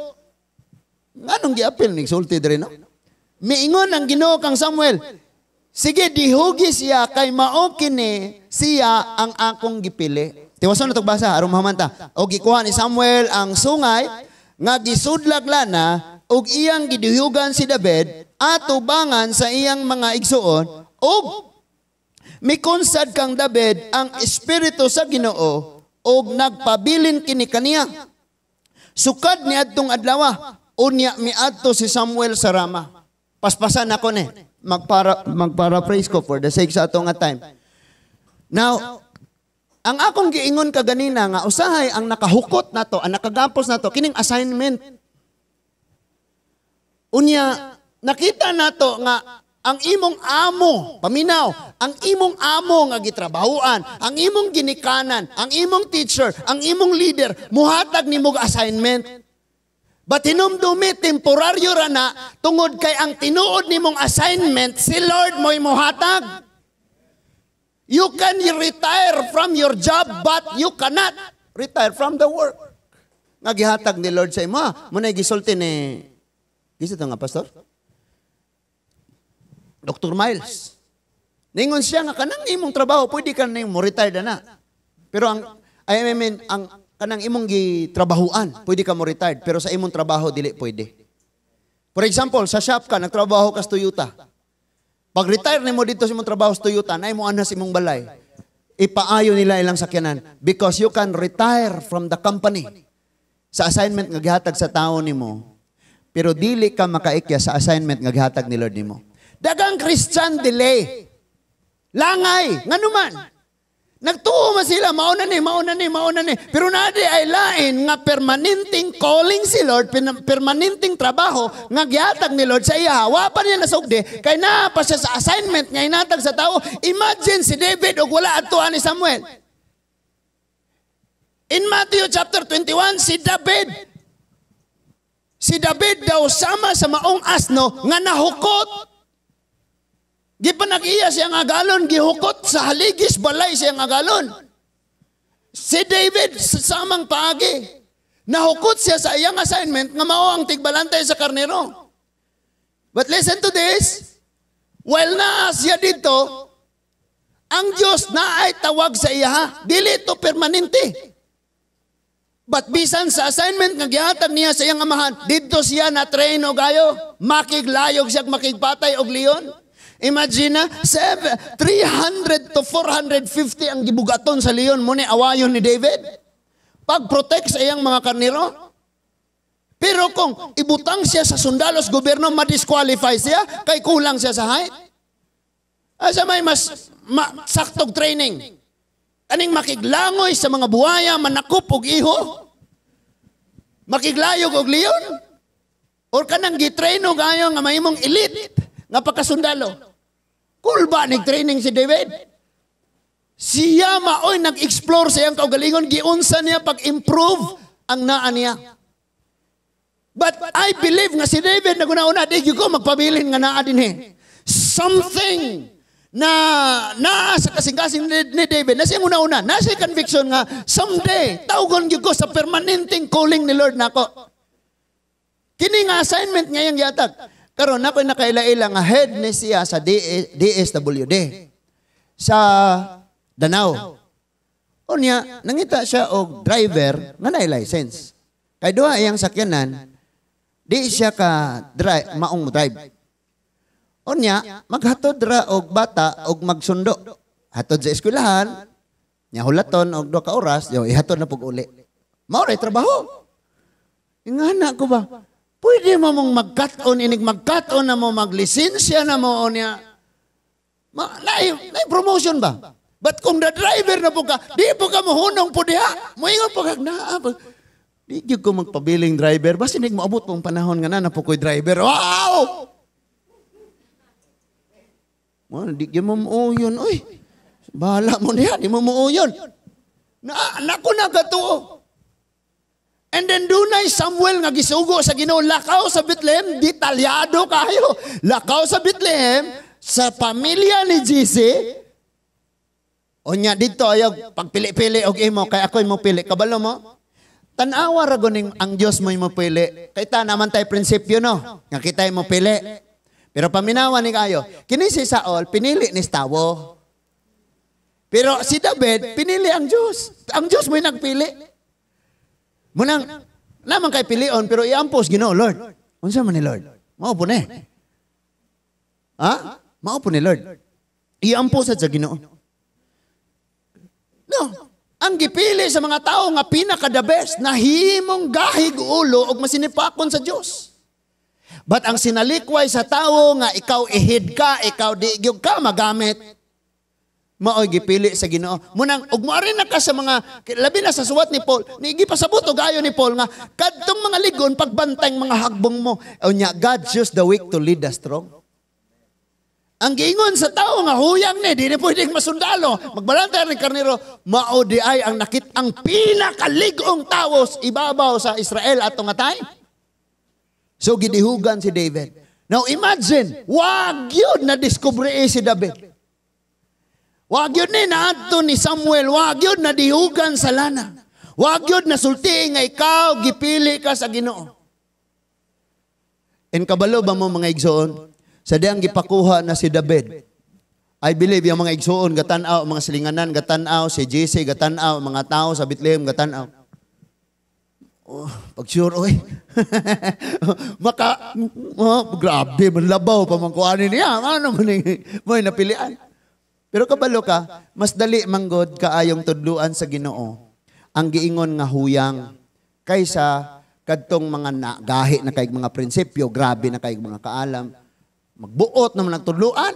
nganong giapil ni sulti diri no? Miingon ang Ginoo kang Samuel. Sige, dihugi siya kay mao kini siya ang akong gipili. Tiwason na tagbasa, aron mahamanta. O gikuha ni Samuel ang sungay, nga gisudlag lana, o iyang giduyugan si David, atubangan sa iyang mga igsuon, o mikonsad kang David ang espiritu sa Ginoo, o nagpabilin kini kaniya. Sukad ni adtong adlaw, unya miadto si Samuel sa Rama. Paspasan ako ni, magparaphrase ko for the sake sa atong time. Now, ang akong giingon kaganina nga usahay ang nakahukot nato, ang nakagapos nato kining assignment. Unya nakita nato nga ang imong amo, paminaw, ang imong amo nga gitrabahuan, ang imong ginikanan, ang imong teacher, ang imong leader, muhatag nimo assignment. But hinumdumi temporaryo ra na tungod kay ang tinuod nimong assignment si Lord mo'y muhatag. You can retire from your job, but you cannot retire from the work. Nga gihatag ni Lord sa imo. Muna gisulti ni, gisa nga pastor? Dr. Miles. Ningon siya nga, kanang imong trabaho, pwede ka na mo retire na. Pero ang kanang imong gitrabahuan, pwede ka mo retired. Pero sa imong trabaho, dili pwede. For example, sa shop ka, nagtrabaho ka sa Toyota. Pag-retire nimo dito sa imong trabaho sa Toyota, na imo ana sa imong balay, ipaayo nila ilang sakyanan because you can retire from the company sa assignment nga gihatag sa tawo nimo. Pero dili ka makaikya sa assignment nga gihatag ni Lord nimo. Dagang Christian delay. Langay, nganuman. Nagtuo man sila, mauna ni. Pero nadi ay lain nga permanenteng calling si Lord, permanenteng trabaho nga gihatag ni Lord sa iya. Wa pa niya nasugdi, kay naa pa siya sa assignment nga inatag sa tao. Imagine si David og wala adtuan ni Samuel. In Matthew chapter 21, si David daw sama sa maong asno nga nahukot. Gipanag-iya siya nga galon, gihukot sa haligis balay siya nga galon. Si David sa samang paagi, nahukot siya sa iyang assignment nga mao ang tigbalantay sa karnero. But listen to this, while naa siya dito, ang Diyos na ay tawag sa iya, dili ito permanente. But bisan sa assignment nga gihatag niya sa iyang amahan, dito siya na train og ayo, makiglayog siya makigpatay og leon. Imagine na, 300 to 450 ang gibugaton sa leon mo ni awayon ni David. Pag-protect sa iyang mga karnero. Pero kung ibutang siya sa sundalos gobyerno, ma-disqualify siya, kay kulang siya sa height. Asa may mas saktog training. Kaning makiglangoy sa mga buhaya, manakop og iho. Makiglayog og leon. Or kanang gitraino gayo nga mahimong elite nga pagkasundalo. Cool ba nag-training si David? Siya maoy nag-explore sa iyang kaugalingon, giunsa niya pag-improve ang naa niya. But I believe nga si David naguna-una, di ko magpabilin nga naa din something na sa kasing-kasing ni David, na siyang una-una, na siya conviction nga, someday, tawgon ko sa permanenteng calling ni Lord nako. Kini nga assignment ngayang yatag. Karon ako'y nakaila-ila nga head ni siya sa DSWD sa Danau. Unya, nangita siya og driver nga na license. Kay duha iyang sakyanan, di siya ka maong drive. Unya, maghatod ra og bata og magsundo. Hatod sa eskwelahan, nya hulaton og 2 ka oras, yo ihatod na pug uli. Mao ray trabaho. Ingana ko ba? Pwede mo mong mag-cut-on, inig mag-cut-on na mo, maglisensya na mo niya. Na promotion ba? But kung the driver na po ka, di po ka mahunong po diha. Moingon po ka, di ko magpabiling driver. Basta inig maabot pong panahon nga na po ko'y driver. Wow! Di mo muuyon. Uy, bahala mo niya, di mo muuyon. Naku na katuo. And then dunay Samuel nga gisugo sa Ginoo, lakaw sa Bethlehem, detalyado kayo. Lakaw sa Bethlehem, sa pamilya ni Jesse. Onya dito ayaw pagpili-pili og imo kay ako'y mo pili. Kabalo mo? Tanawa ra guning ang Dios mo pili. Kay ta naman tay prinsipyo no, nga kitay mo pili. Pero paminawa ni kayo, kini si Saul pinili ni Stawo. Pero si David pinili ang Dios. Ang Dios mo'y nagpili. Munang, naman kay pilion, pero iampos, Ginoo, Lord. Unsa man ni Lord? Mao po ni. Ha? Mao po ni Lord. Iampos sa Ginoo. No. Ang gipili sa mga tao nga pinaka-the best, nahimong gahig ulo og masinipakon sa Dios. But ang sinalikway sa tao nga ikaw ihid ka, ikaw di gyud ka magamit, maoy gipili sa Ginoo. Munang ug moari na ka sa mga labi na sa suwat ni Paul. Nigi pasabot og ayo ni Paul nga kadtong mga ligon pagbantay mga hagbong mo. Unya God choose the weak to lead the strong. Ang giingon sa tao nga huyang ni di pwedeng masundalo. Magbalantay ni karnero, mao di ay ang nakit-ang pinakalig-ong tao ibabaw sa Israel atong nga time. So gidihugan si David. Now imagine, wag yun na discover si David. Wag yun na ato ni Samuel, wag yun na dihugan sa lana. Wag yun na sulti nga ikaw, gipili ka sa Ginoo. And kabalo ba mo mga igsoon? Sa diyang gipakuha na si David, I believe yung mga igsoon, gatanaw, mga silinganan, gatanaw, si Jesse, gatanaw, mga tao sa Bethlehem, gatanaw. Oh, pag-sure, oy. Grabe, manlabaw pa man kuhanin niya. Ano man yung napilian? Pero kabalo ka, mas dali manggod kaayong tudluan sa Ginoo ang giingon nga huyang kaysa kadtong mga gahi na kay mga prinsipyo, grabe na kay mga kaalam, magbuot naman ang tudluan.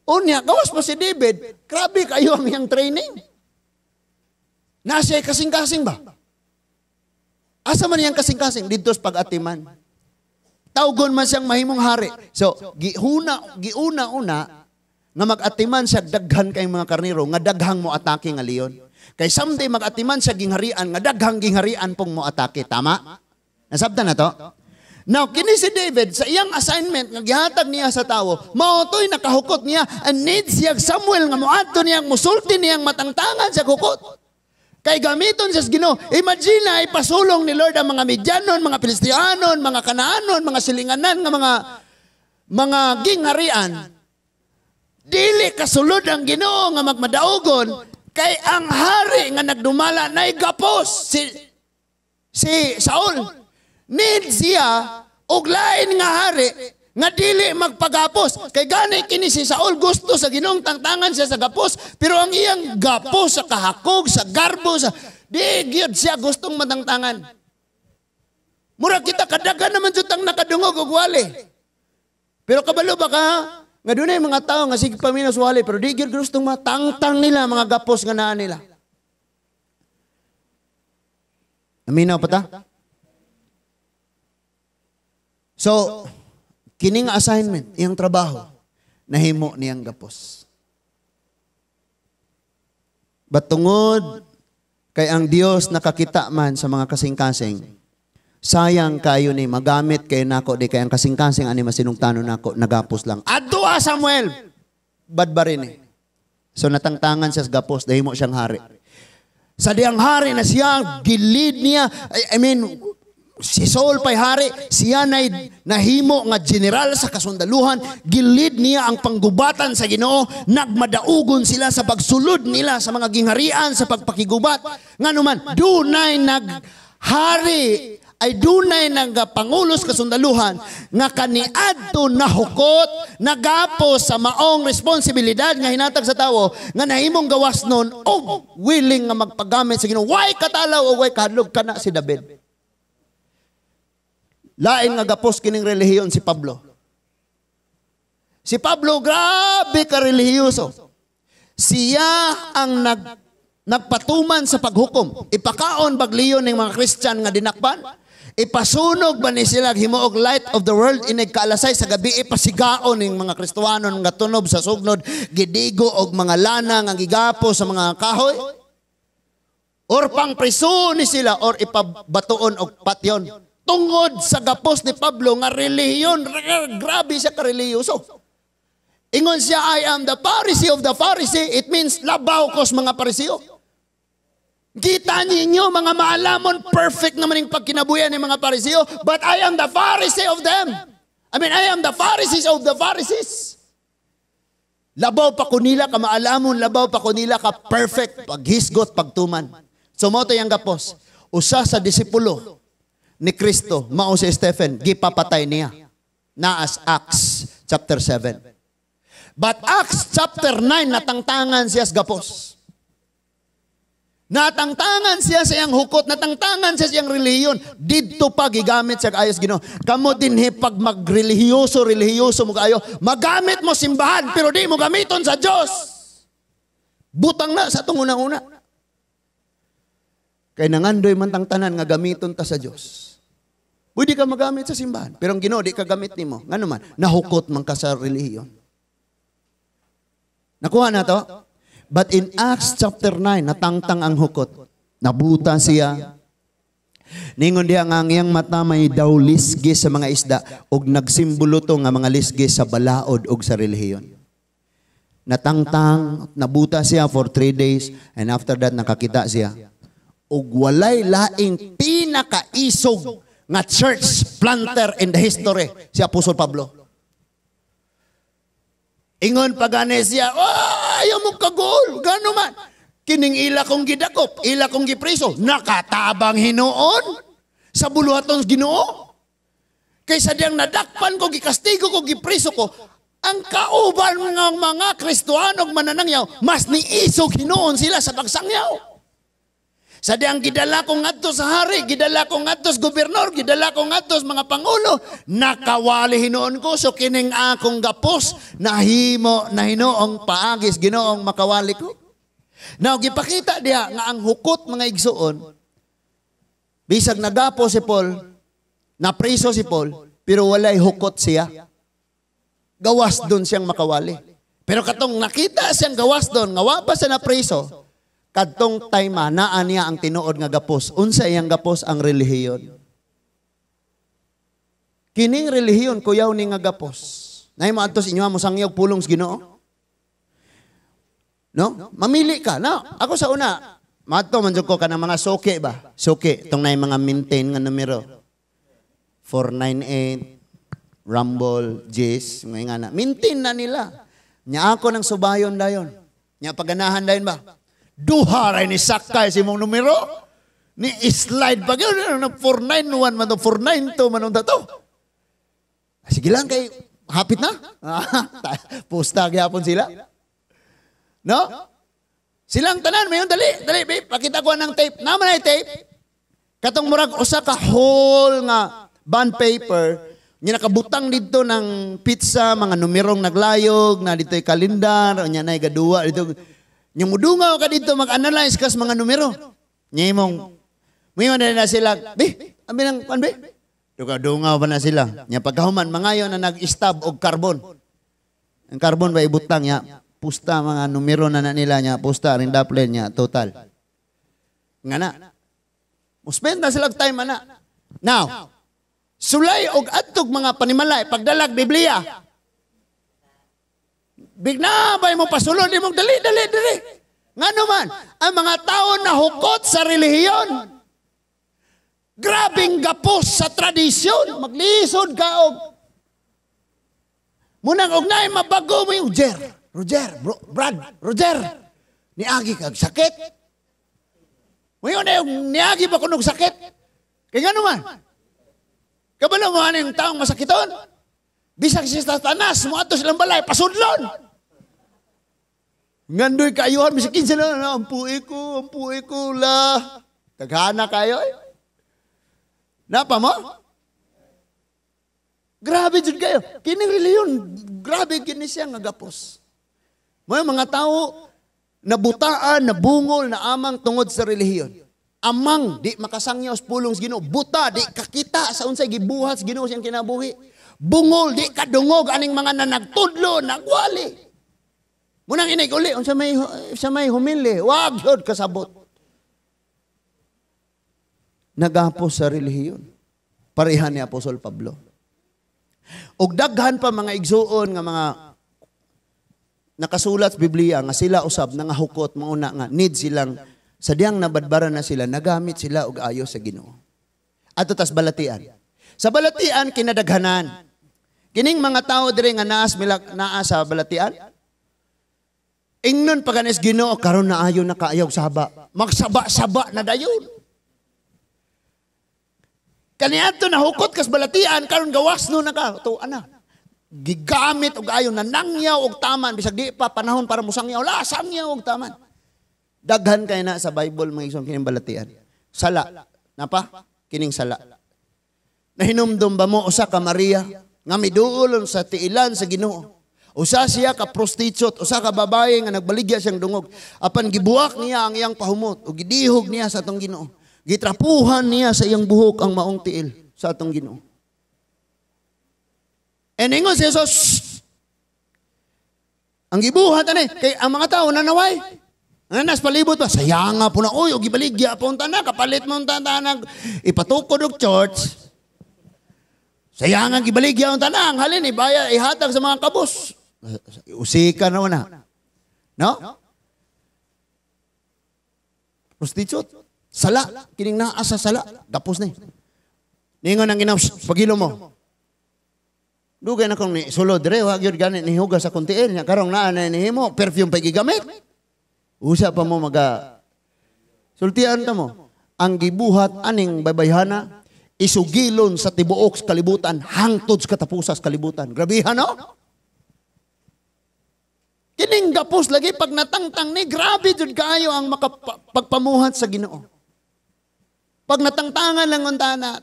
Unya, gawas pa si David, grabe kayo ang iyang training. Nasa kasing-kasing ba? Asa man iyang kasing-kasing? Dito sa pag-atiman. Tawgon man siyang mahimong hari. So, giuna-una, nga mag-atiman siya daghan kay mga karniro, nga daghang mo atake nga leon. Kay someday mag-atiman siya gingharian, nga daghang gingharian pong mo atake. Tama? Nasabtan na to? Now, kini si David, sa iyang assignment, nga gihatag niya sa tao, maotoy nakahukot niya, and need siyag Samuel, nga muadto niyang musulti niyang matangtangan sa hukot. Kay gamiton sa Ginoo. Imagine na ipasulong ni Lord ang mga Midyanon, mga Filistianon, mga Kanaanon, mga silinganan, nga mga gingharian. Dili kasulod ang Ginoo nga magmadaogon kay ang hari nga nagdumala na gapos si Saul. Need siya og lain nga hari nga dili magpagapos. Kay gani kini si Saul gusto sa Ginoong tangtangan siya sa gapos, pero ang iyang gapos sa kahakog, sa garbo, sa di gyud siya gustong matangtangan. Mura kita kadagan naman jutang nakadungog og wali. Pero kabalo ba ka? Nga doon ay mga tao nga sige paminos wali, pero di gyud gustong matangtang nila mga gapos nga naa nila. Aminaw pa ta? So, kining assignment, iyang trabaho, nahimo niyang gapos. Batungod, kay ang Dios nakakita man sa mga kasing-kasing, sayang kayo ni magamit kayo nako, di kay ang kasing-kasing ani masinungtano nako, nagapos lang. Adto Samuel! Badbarin eh. So natangtangan siya sa gapos, dahil mo siyang hari. Sa diyang hari na siya, gilid niya, si Saul pa'y hari, siya na nahimo nga general sa kasundaluhan, gilid niya ang panggubatan sa Ginoo, nagmadaugon sila sa pagsulod nila sa mga gingharian, sa pagpakigubat. Nga naman, dunay naghari, ay dunay nagapangulos kasundaluhan, nga kaniadto na hukot, nagapos sa maong responsibilidad nga hinatag sa tao, nga nahimong gawas nun, o willing nga magpagamit sa Ginoo. Why katalaw o why kahadlog ka na si David? Lain nga gapos kining relihiyon si Pablo. Si Pablo, grabe ka relihiyoso. Siya ang nagpatuman sa paghukom. Ipakaon bagliyon ng mga Christian nga dinakpan. Ipasunog ba ni sila himuog light of the world inig kaalasay sa gabi ipasigaon ng mga Kristohanon nga tunob sa sugnod gidigo og mga lana nga gigapo sa mga kahoy? Or pang priso ni sila or ipabatuon og patyon. Tungod sa gapos ni Pablo nga relihiyon, grabe siya ka-reliyoso. Ingon siya, I am the Pharisee of the Pharisee. It means labaw ko sa mga Pariseo. Kita ninyo mga maalamon, perfect naman yung pagkinabuyan ng mga Pariseo, but I am the Pharisee of them. I am the Pharisees of the Pharisees. Labaw pa ko nila ka maalamon, labaw pa ko nila ka perfect, paghisgot, pagtuman. So moto yung gapos, usa sa disipulo ni Kristo, mao si Stephen, gipapatay niya. Naas Acts chapter 7. But Acts chapter 9, natangtangan siya sa gapos. Natangtangan siya sa iyang hukot, natangtangan siya sa iyang relihiyon. Dito pa gigamit siya kaayos Ginoo. Kamo din pag magrelihiyoso mo kayo, magamit mo simbahan, pero di mo gamiton sa Diyos. Butang na sa itong unang-una. Kaya nangandoy man tangtanan nga gamiton ta sa Diyos. Pwede ka magamit sa simbahan, pero ang Ginoo di ka gamit nimo. Ngano man, nahukot man ka sa relihiyon. Nakuha na to? But in Acts chapter 9, natangtang ang hukot. Nabuta siya. Ningon diha nga ang iyang mata may daw lisgi sa mga isda ug nagsimbolo to nga mga lisgi sa balaod ug sa relihiyon. Natangtang, nabuta siya for 3 days and after that nakakita siya. Ug walay laing pinakaisog nga church planter in the history si Apostol Pablo. Ingon pagane siya, ayaw mo kagol, gano man. Kining ila kong gidakop, ila kong gipriso, nakatabang hinuon sa buluhaton Ginoo. Kaysa diyang nadakpan ko, gikastigo ko, gipriso ko, ang kauban ng mga Kristohanog mananangyaw, mas niisog hinuon sila sa pagsangyaw. Sa diyang gidala ko ngadto sa hari, gidala ko ngadto sa gobernador, gidala ko ngadto sa mga pangulo, nakawali hinuon ko, so kining akong gapos, nahimo, nahinuong paagis, Ginoong makawali ko. Now, gipakita diha nga ang hukot mga igsuon, bisag nagapo si Paul, napriso si Paul, pero walay hukot siya. Gawas doon siyang makawali. Pero katong nakita siyang gawas doon, nga wa pa siya napriso, kadtong time naa niya ang tinuod nga gapos. Unsa iyang gapos ang relihiyon. Kining relihiyon kuyaw ni nga gapos. Nahimo adto sa inyo mo sangyog pulong sa Ginoo. No? Mamili ka. No? Ako sa una, madto man jud ko kanang mga suki ba? Suki tong nay mga maintain nga numero. 498 Rumble, Jis, nga na. Maintain na nila. Nya ako ng subayon dayon. Nya paganahan dayon ba? Duha ray ni sakay si mong numero. Ni slide pa gyud 491 man to 492 man to. Sige lang kay hapit na. Pusta gyapon sila. No? Silang tanan mayon dali, babe, pakita ko ng tape. Naman ay tape. Katong murag usa ka whole nga bond paper, nya nakabutang dito ng pizza, mga numerong naglayog, na dito'y kalendar, o nya na'y gaduwa, dito. Nya mudungaw ka dito, mag-analyze kas mga numero. Nya imong, na sila, abi nang, dungaw pa na sila. Nya pagkahuman, mangayon na nag-stab og carbon. Ang carbon ba ibutang niya, pusta mga numero na nila niya, pusta rin daplin niya, total. Nga na. Muspend na sila time ana. Now, sulay og adtog mga panimalay, pagdalag Biblia. Bigna ba mo pasulod imong dali. Nga naman, ang mga tao na hukot sa relihiyon. Grabing gapos sa tradisyon. Maglisod ka og munang og naay mabago mo yung Roger. Niagi kag sakit. Ngayon na yung niagi pa kunog sakit. Kaya nga naman. Kabalo mo yung taong masakiton. Bisag si Satanas, mo ato silang balay, pasudlon. Ngandoy kayuhan, bisakin sila na, ampuy ko la. Taghana kayo eh. Napa mo? Grabe dyan kayo. Kining reliyon, grabe kini siya nga gapos. May mga tao, nabutaan, nabungol, na amang tungod sa relihiyon. Amang, di makasangyaw sa pulong sa Ginoo. Buta, di kakita sa unsay gibuhat sa Ginoo siyang kinabuhi. Bungol, di kadungog, aning mga nanagtudlo, nagwali. Munang inig uli, sa may humili, wag yun kasabot. Nagapos sa relihiyon. Parehan ni Apostol Pablo. Og daghan pa mga igsuon nga mga nakasulat sa Biblia nga sila usab nga hukot mauna nga need silang sadyang nabadbaran na sila, nagamit sila og ayo sa Ginoo. Ato tas balatian. Sa balatian kinadaghanan. Kining mga tao dire nga naa sa balatian. Ingnon paganis Ginoo karon na ayo na kaayaw saba. Magsaba-saba na dayon. Kaniadto na hukot kas balatian karon gawas no na ka. Tuan na. Gigamit og ayo na nangyaw og taman bisag di pa panahon para musangyaw la sangyaw og taman. Daghan kay na sa Bible mga igsoon kining balatian. Sala. Napa? Kining sala. Nahinumdum ba mo usa ka Maria nga miduol sa tiilan sa Ginoo. Usa siya ka prostitute, usa ka babae nga nagbaligya siyang dungog. Apan gibuwak niya ang iyang pahumot o gidihog niya sa atong Ginoo. Gitrapuhan niya sa iyang buhok ang maong tiil sa atong Ginoo. And ingon si Jesus, ang gibuhat ani kay ang mga tao nanaway. Nas palibot pa, sayang nga po na, o gibaligya po ang tanan, kapalit mo ang tanan, ipatukod og church. Sayang nga gibaligya ang tanan, halin, ihatag sa mga kabos. Usika na na. No? Prostitute. Sala. Kining naasa sala. Gapos na. Ningon ang ginaw, pagilo mo. Dugay na kong ni sulod, re, wag yun ganit ni hugas sa kuntiin. Karong naa na nihimo, perfume pa gigamit. Usa pa mo sultian ta mo. Ang gibuhat aning baybayhana, isugilon sa tibuok sa kalibutan, hangtod sa katapusas kalibutan. Grabihan, no? Kining gapos lagi pag natangtang ni, grabe jud kaayo ang pagpamuhat sa Ginoo. Pag natangtangan lang ang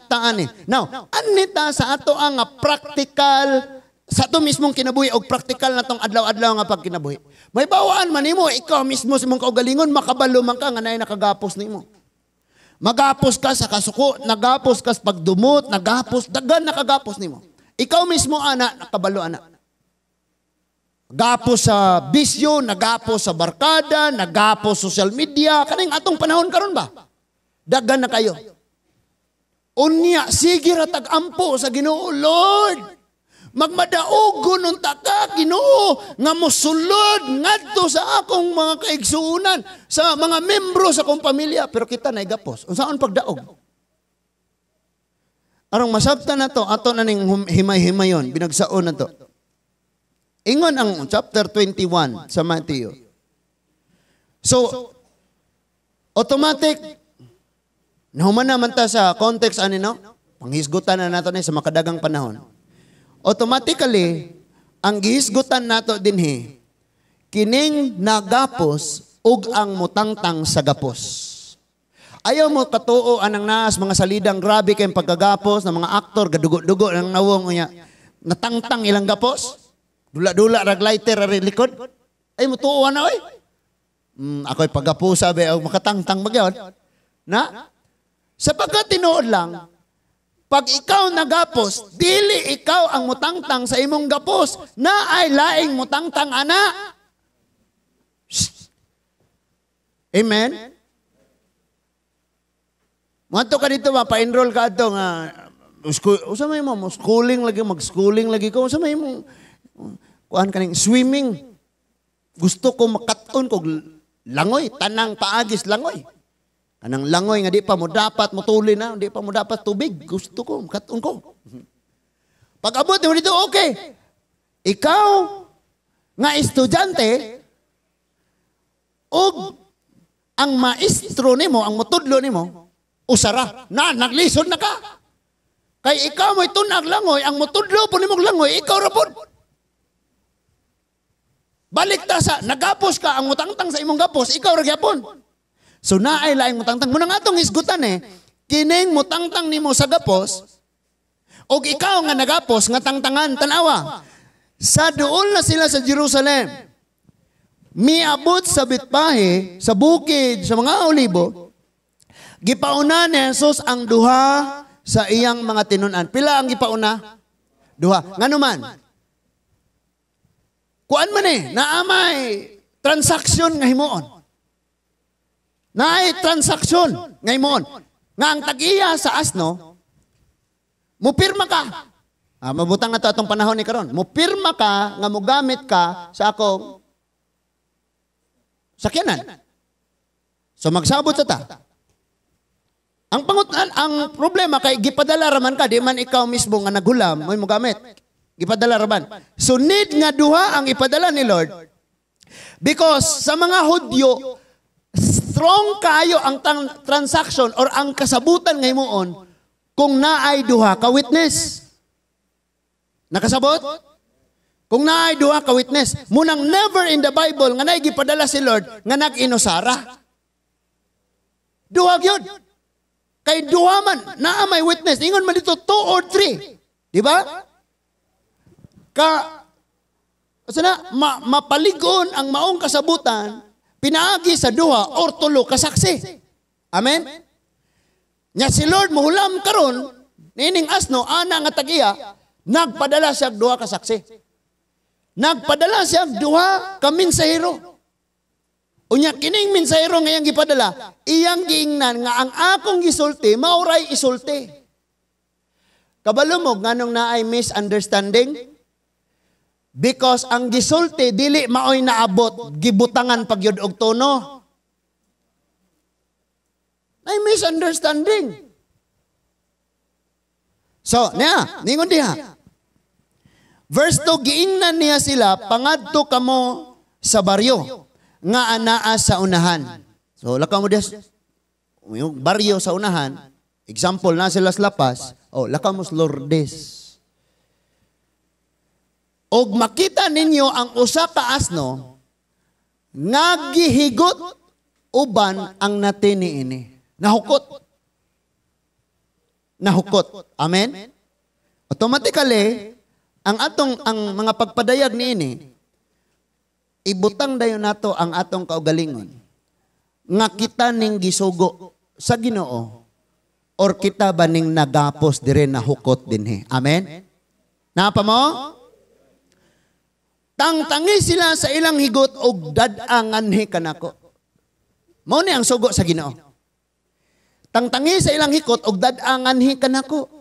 taan eh. Now, anita sa ato ang practical, sa ito mismong kinabuhi o practical na tong adlaw-adlaw nga pagkinabuhi. May bawaan man nimo, ikaw mismo sa mong kaugalingon, makabalo man ka nga na nakagapos nimo. Magapos ka sa kasuko, nagapos ka sa pagdumot, nagapos, dagan nakagapos nimo. Ikaw mismo, ana, nakabalo, ana. Nagapos sa bisyo, nagapos sa barkada, nagapos social media, kaning atong panahon karon ba? Dagan na kayo. Unya, sige ratag ampo sa Ginoo, Lord. Magmadaogon unta ka, Ginoo, nga mosulod ngadto sa akong mga kaigsuunan, sa mga membro sa akong pamilya, pero kita na igapos. Unsaon pagdaog? Arong masabta na to, ato na ning himay-himayon, binagsaon na to. Ingon ang chapter 21 sa Matthew. So, automatic, nahuman naman ta sa context ani no? Panghisgutan na nato ni sa makadagang panahon. Automatically, ang gihisgutan nato dinhi, kining nagapos ug ang mutangtang sa gapos. Ayaw mo katuo anang naas mga salidang grabe kayong pagkagapos ng mga aktor, gadugo-dugo ng nawong niya. Natangtang ilang gapos. Dula-dula, raglighter, likod. Ay mo tuuan na, oy. Ako'y pagapusa, be, makatangtang magyaw. Na? Sapagkat tinuod lang, pag ikaw nagapos, dili ikaw ang mutangtang sa imong gapos, na ay laing mutangtang ana. Amen? Mato ka dito ba, pa-enroll ka ito nga, usamay mo, schooling lagi, mag-schooling lagi ko, usamay mo, kuhaan ka ng swimming. Gusto ko makaton ko langoy, tanang paagis langoy. Kanang langoy nga di pa mo dapat mutuli na, di pa mo dapat tubig. Gusto ko, makaton ko. Pag abot mo dito, okay. Ikaw, nga estudyante, og ang maestro nimo, ang mutudlo nimo, usara, naglisod na ka. Kay ikaw mo'y tunag langoy, ang mutudlo po nimong langoy, ikaw rapod. Balik ta sa, nagapos ka, ang mutangtang sa imong gapos, ikaw ragyapon. So naay laing mutangtang. Muna nga itong isgutan kining mutangtang nimo sa gapos, o ikaw nga nagapos, nga tangtangan, tanawa. Sa doon na sila sa Jerusalem, miabot sa Betpahe, sa bukid, sa mga olibo, gipauna ni Jesus ang duha sa iyang mga tinunan. Pila ang gipauna? Duha. Nga naman, kuan man naamay transaksyon nga himuon. Naay transaksyon nga himuon. Nga ang tag-iya sa asno, mupirma ka. Mabutang na to atong panahon ni karon. Mupirma ka nga mogamit ka sa akong sakyanan. So magsabot sa ta. Ang problema kay gipadala raman ka, di man ikaw mismo nga naghulam, mo'y mo gamit. Gipadala raman. So need nga duha ang ipadala ni Lord. Because sa mga Hudyo, strong kayo ang transaction or ang kasabutan nga himuon kung naay duha ka witness. Nakasabot? Kung naay duha ka witness. Munang never in the Bible nga naay gipadala si Lord nga nag-inusara. Duha gyud. Kay duha man, naa may witness. Ingon man dito, 2 or 3. Di ba? Mapaligon ang maong kasabutan, pinaagi sa duha or 3 kasaksi. Amen? Nya si Lord muhulam karon, nining asno, ana nga tagiya, nagpadala siya duha kasaksi. Nagpadala siya duha ka mensahero. Unya kining mensahero nga iyang gipadala, iyang giingnan nga ang akong gisulti mauray isulti. Kabalo mo nganong naay misunderstanding? Because ang gisulti dili maoy naabot gibutangan pagyud og tono. Ay misunderstanding. So, ningon diha. Verse 2, giingnan niya sila, pangadto kamo sa baryo nga anaa sa unahan. So, lakaw mo des, yung baryo sa unahan, example na sila sa Lapas, lakaw mo sa Lourdes. Og makita ninyo ang usa ka asno, nga gihigot uban ang natini ini. Nahukot. Nahukot. Amen? Automatically, ang mga pagpadayag ni ini, ibutang dayon nato ang atong kaugalingon nga kita ning gisugo sa Ginoo or kita ba ning nagapos dire na hukot dinhi. Amen? Napa mo? Tangtangi sila sa ilang higot og dad-anganhi kanako. Mao ni ang sugo sa Ginoo. Tangtangi sa ilang hikot og dad-anganhi kanako.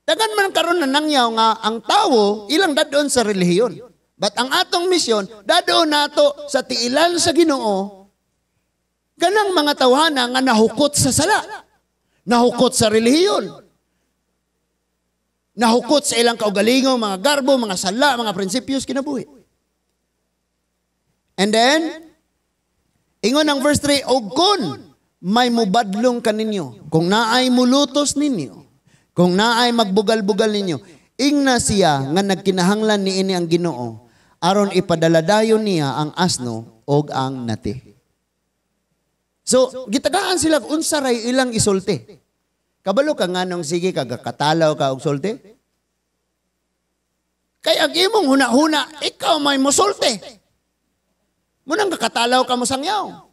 Dagan man karon na nangyaw nga ang tawo ilang dadon sa relihiyon. But ang atong misyon, dadoon nato sa tiilan sa Ginoo, ganang mga tawhana nga nahukot sa sala, nahukot sa relihiyon, nahukot sa ilang kaugalingon, mga garbo, mga sala, mga prinsipyos kinabuhi. And then, ingon ang verse 3, og kun may mubadlong kaninyo, kung naay mulutos ninyo, kung naay magbugal-bugal ninyo, ingna siya nga nagkinahanglan niini ang Ginoo, aron ipadaladayon niya ang asno og ang nati. So, gitagaan sila unsa ray ilang isulti. Kabalo ka nga nung sige kagakatalaw ka og sulti. Kay ag imong huna-huna, ikaw may musulti. Munang kakatalaw ka mo sangyaw.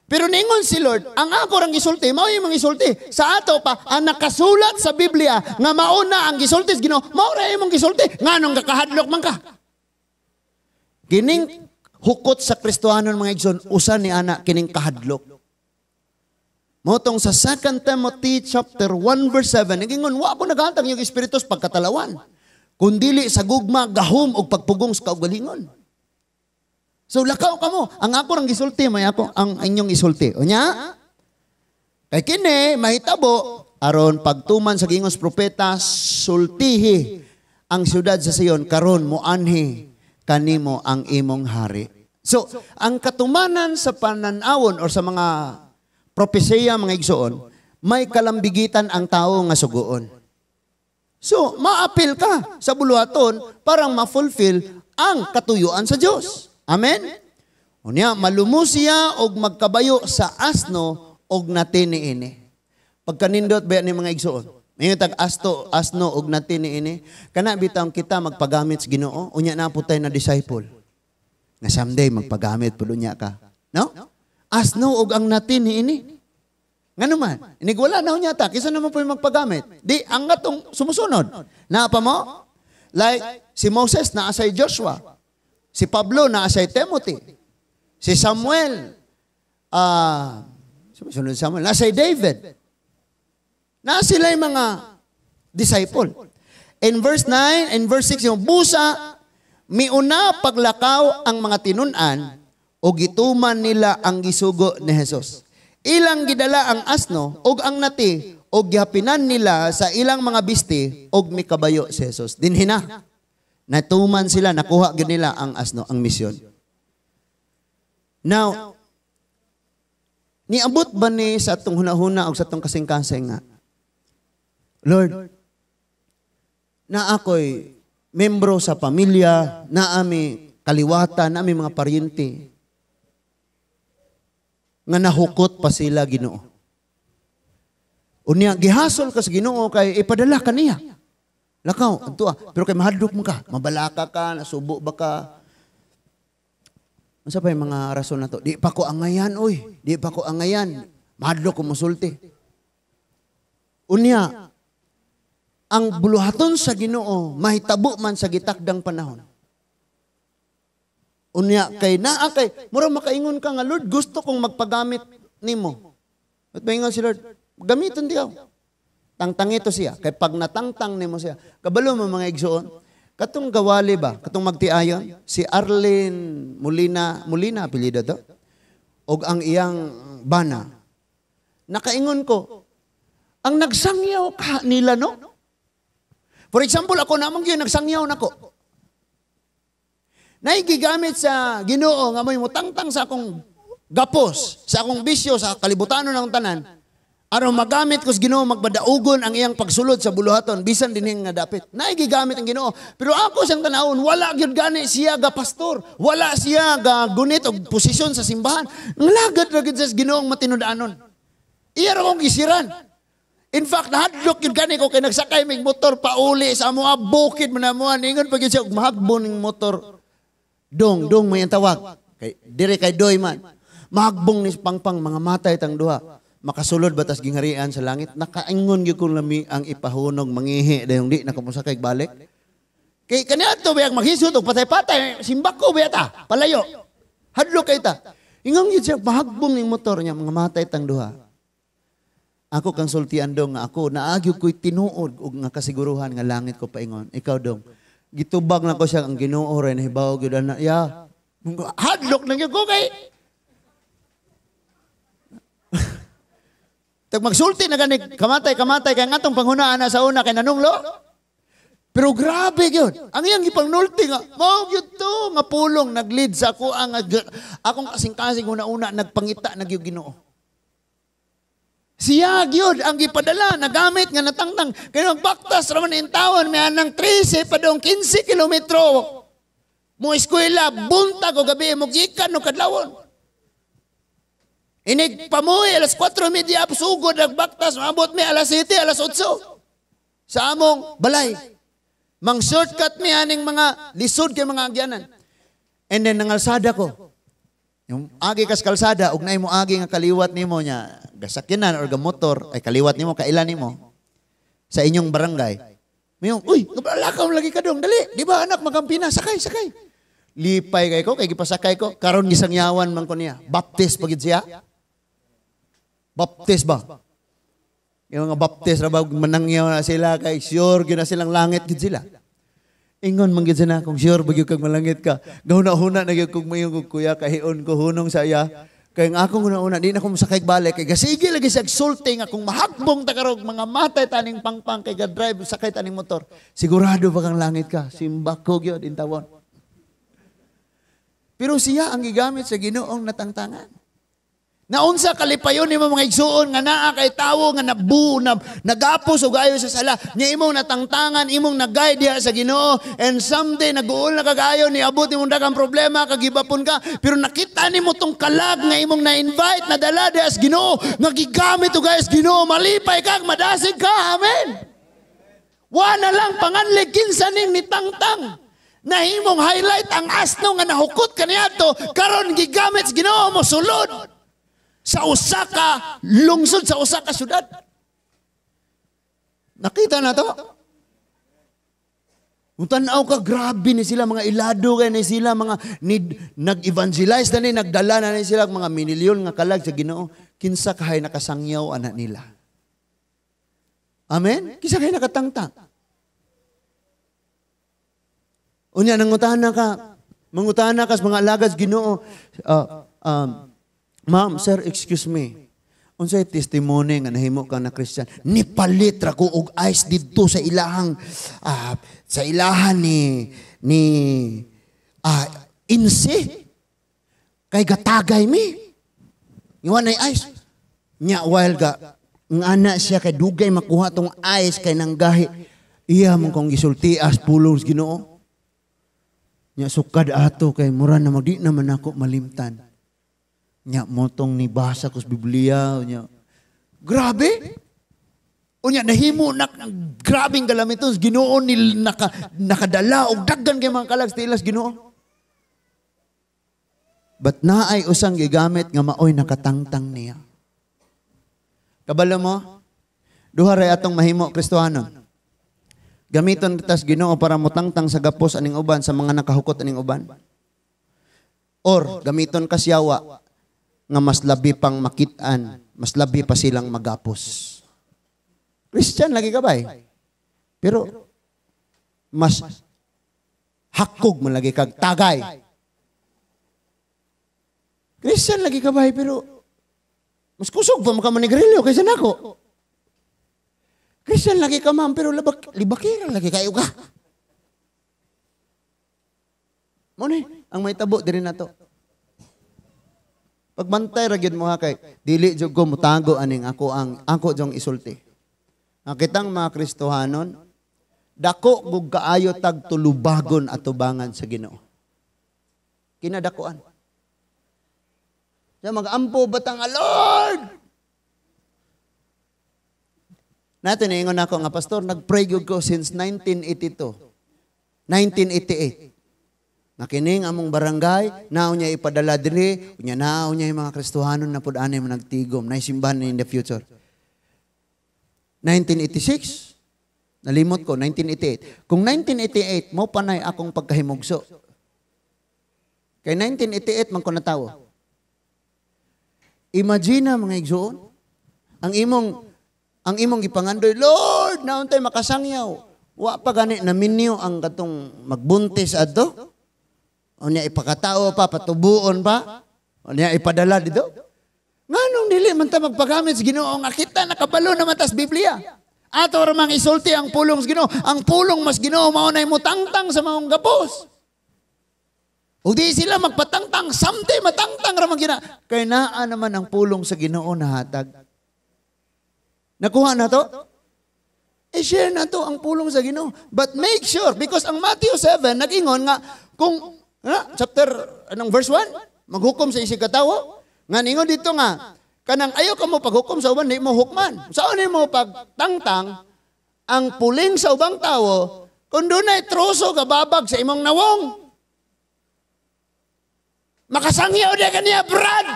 Pero ningon si Lord, ang ako rang gisulti, mao imong gisulti. Sa ato pa, ang nakasulat sa Biblia nga mauna ang gisulti sa Ginoo, mao ra imong gisulti. Nganong kakahadlok man ka? Kining hukot sa Kristohanon mga igsoon, usa ni ana kining kahadlok. Motong sa 2 Timothy chapter 1 verse 7, nagingon, wa ko naghatag yung espiritus pagkatalawan, kundili sa gugma, gahom o pagpugong sa kaugalingon. So lakaw ka mo, ang ako rang gisulti, may ako ang inyong isulti. O niya, kay kini, mahitabo, aron pagtuman sa gingos propeta, sultihi ang siyudad sa Sion, karon muanhi kanimo ang imong hari. So, ang katumanan sa pananawon or sa mga propesya mga igsoon, may kalambigitan ang tao nga sugoon. So, maapil ka sa buluhaton para ma-fulfill ang katuyuan sa Diyos. Amen? Unya, malumo siya og magkabayo sa asno og natiniini. Pagkanindot ba ni mga igsoon? May tag asno og natiniini. Kana bitang kita magpagamit sa Ginoo, unya na po tayo na disciple. Na someday magpagamit po dunya ka. No? Asno og ang natiniini. Nga naman, inigwala na unya ta, kisa naman po yung magpagamit. Di, ang atong sumusunod. Naapa mo? Like, si Moses naasay Joshua. Si Pablo naasay Timothy. Si Samuel, naasay David. Na sila yung mga disciple. In verse 9 and verse 6, yung busa, miuna paglakaw ang mga tinunan o gituman nila ang gisugo ni Jesus. Ilang gidala ang asno o ang nati o gihapinan nila sa ilang mga bisti o mikabayo si Jesus. Dinhina. Natuman sila, nakuha gid nila ang asno, ang misyon. Now, niabot ba ni sa atong hunahuna o sa atong kasing-kasing nga, Lord, na ako'y membro sa pamilya, na ami kaliwatan, na ami mga paryente, nga nahukot pa sila Ginoo. Unya, gihasol ka sa Ginoo kay ipadala ka niya. Lakaw, pero kay mahadlok mo ka, mabalaka ka, nasubo ba ka? Ano pa yung mga rason na to? Di pa ko angayan, oy. Di pa ko angayan. Mahadlok ko musulti. Unya, ang buluhaton sa Ginoo, mahitabo man sa gitakdang panahon. Unya, kay murang makaingon ka nga, Lord, gusto kong magpagamit nimo. At maingon si Lord, gamiton diyaw. Tangtang ito siya. Kay pag natangtang nimo siya, kabalo mo mga igsoon, katong gawali ba, katong magtiayon, si Arlene Molina, apelyido to, og ang iyang bana, nakaingon ko, ang nagsangyaw ka nila, no? For example, ako namang yun, nagsangyaw na ko. Naigigamit sa Ginoo, nga may mutangtang sa akong gapos, sa akong bisyo, sa kalibutanon ng tanan, aron magamit ko sa Ginoo, magbadaugon ang iyang pagsulod sa buluhaton, bisan din nga dapit. Naigigamit ang Ginoo. Pero ako siyang tanawon, wala gyud gani siya ga pastor, wala siya ga gunit og posisyon sa simbahan. Nglagad ra gyud sa Ginoong matinud-anon. Iya ra kong gisiran. In fact, nahadlok yun gani ko kay nagsakay mig motor pauli sa mga bukid man mo ningon pag siya mahagbon ning motor. Dong may tawag. Kay dire kay doy man. Mahagbong ni pangpang mga matay tang duha. Makasulod batas gingharian sa langit. Nakaingon gyud kung lami ang ipahunog mangihi dayong di nakamusakay balik. Kay kaniadto bayag maghisot og patay-patay simbak ko beta palayo. Hadlok kay ta. Ingon gyud siya mahagbong ning motor niya mga matay tang duha. Ako kang sultian dong nga ako, naagyo ko'y tinuod ug nga kasiguruhan nga langit ko paingon. Ikaw dong, gitubag na ko siya ang Ginoo rin, hibaw gyud na, ya, hadlok na gyud ko kay. Tag magsulti na gani, kamatay, kay ngatong panghunaan na sa una kay nanunglo. Pero grabe gyud. Ang iyang gipangnulti nga, mao gyud to nga pulong nag-lead sa ako ang akong kasing-kasing una-una nagpangita na gyud Ginoo. Siya gyud ang gipadala nagamit nga natangtang kaya magbaktas raman in tawon may anang 13 padong 15 kilometro mo eskwela buntag o gabi mo gikan no kadlawon. Inig pamuhi, alas 4:30, sugod, nagbaktas, maabot mi, alas 7, alas 8. Sa among balay. Mang shortcut mi, aning mga lisod kay mga agyanan. And then, nangalsada ko. Yung agi kas kalsada, ugnay mo agi nga kaliwat nimo nya, gasakyanan or gamotor, ay kaliwat nimo, kailan nimo, sa inyong barangay. Mayong, uy, lakaw lagi ka dong, dali, di ba anak, magampina, sakay. Lipay kay ko, kay gipasakay ko, karon gisang yawan man ko niya. Baptist pagid siya. Baptist ba? Yung mga Baptist, rabag manangyaw na sila, kay sure, gina silang langit gid sila. Ingon man gid na, kung sure, bagyo kag malangit ka. Gahuna-huna na gyud kog mayong kuya, kahion ko hunong sa iya. Kaya nga akong una-una, di na akong masakay balik. Kaya sige lagi sa sulting akong mahakbong takarog, mga matay taning pangpang, kaya drive, sakay taning motor. Sigurado ba kang langit ka? Simbak ko yun, intawon. Pero siya ang gigamit sa Ginoong natangtangan. Naunsa kalipayon ni mga igsuon nga naa kay tawo nga nagapos og ayo sa sala. Nya imong natangtangan, imong nag-guide diha sa Ginoo, and someday nag-uol na kagayo ni abot imong daghang problema, kagibapon ka, pero nakita nimo tong kalag nga imong na-invite, nadala diha sa Ginoo, nga gigamit og guys Ginoo, malipay kag madasig ka. Amen. Wa na lang panganlig kinsa ning nitangtang. Nahimong highlight ang asno nga nahukot kaniadto, karon gigamit sa Ginoo mo sulod sa usa ka lungsod, sa usa ka syudad. Nakita na to? Tanaw ka, grabe ni sila, mga ilado kay ni sila, mga nag-evangelize na ni, nagdala na ni sila, mga minilyon nga kalag sa Ginoo. Kinsa kahay nakasangyaw anak nila. Amen? Kinsa kahay nakatangtang. Unya, mangutana ka sa mga alagad sa Ginoo, ma'am, sir, excuse me. Unsay testimony nga nahimo ka na Christian? Nipalit ra ko og ice didto sa ilahan ni insi. Kay gatagay mi. Iwan na ice. Nya while ngana siya kay dugay makuha tong ice kay nanggahi. Iya mong kong gisultias pulong sa Ginoo. Nya sukad ato kay mura na magdi naman ako malimtan. Nya motong ni basa ko sa Biblia, nya grabe. Unya nahimo grabing galamiton sa Ginoo ni nakadala og daggan kay mga kalag sa ilas Ginoo. But naay usang gigamit nga maoy nakatangtang niya. Kabalo mo, duha ray atong mahimo Kristohanon. Gamiton tas Ginoo para motangtang sa gapos aning uban sa mga nakahukot aning uban. Or gamiton kasyawa nga mas labi pang makitaan, mas labi pa silang magapos. Christian lagi ka ba eh? Pero mas hakog man lagi kag tagay. Christian lagi ka ba eh? Pero mas kusog pa makamanigrilyo kaysa nako. Christian lagi ka ma'am, pero libakira lagi kayo ka. Muna ang may tabo diri na to. Pagbantay ra gyud mo ha kay dili jud ko mutago aning ako jong isulti. Nakitang mga Kristohanon, dako gug kaayo tag tulubagon atubangan sa Ginoo. Kinadakuan. Sa mag-ampo batang Lord. Natin ingon ako nga pastor, nagpray gyud ko since 1982. 1988. Nakining among barangay, nao niya ipadala diri, unya nao niya yung mga Kristohanon na pud anay man nagtigom, na simbahan in the future. 1986, nalimot ko, 1988. Kung 1988, mo panay akong pagkahimugso. Kay 1988 man ko natawo. Imagine mga igsoon, ang imong gipangandoy, Lord, naon tay makasangyaw. Wa pa gani na minyo ang katong magbuntis adto. O niya ipakatao pa, patubuon pa. O niya ipadala dito. Nganong dili man ta magpagamit sa Ginoo nga kita nakabalo naman tas Biblia. Ato ra mang isulti ang pulong sa Ginoo. Ang pulong mas Ginoo mao nay mutangtang sa mga gapos. Ug di sila magpatangtang, someday matangtang ra man gina. Kay naa naman ang pulong sa Ginoo nahatag. Nakuha na to? I-share na to ang pulong sa Ginoo. But make sure, because ang Matthew 7 nag-ingon nga kung chapter, verse 1, maghukom sa isig katawo. Nga ningon dito nga, kanang ayaw ka mo paghukom sa uban, di mo hukman. Saan ni mo pagtangtang, ang puling sa ubang tawo, kung doon ay troso kababag sa imong nawong. Makasangyaw na kaniya, Brad!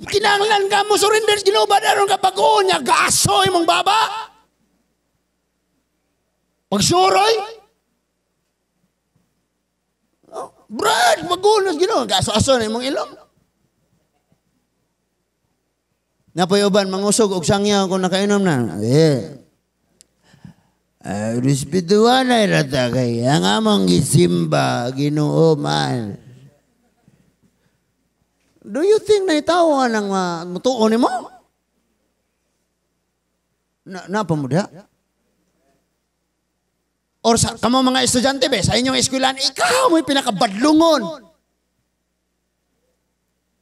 Kinanglan ka mo, surrender, ginubadaron ka pag-uon niya, gaso imong baba. Pagsuroy, oh, Brad, pag-uon, gaso-aso na imong ilong. Napayoban, mangusog, og sangyaw kung nakainom na. Respetuhan ay rata kay ang among gisimba, Ginoo man. Do you think na itawa ng mutuon mo? Napamuda? Or sa kamo mga estudyante be, sa inyong eskwelahan, ikaw mo'y pinakabadlungon.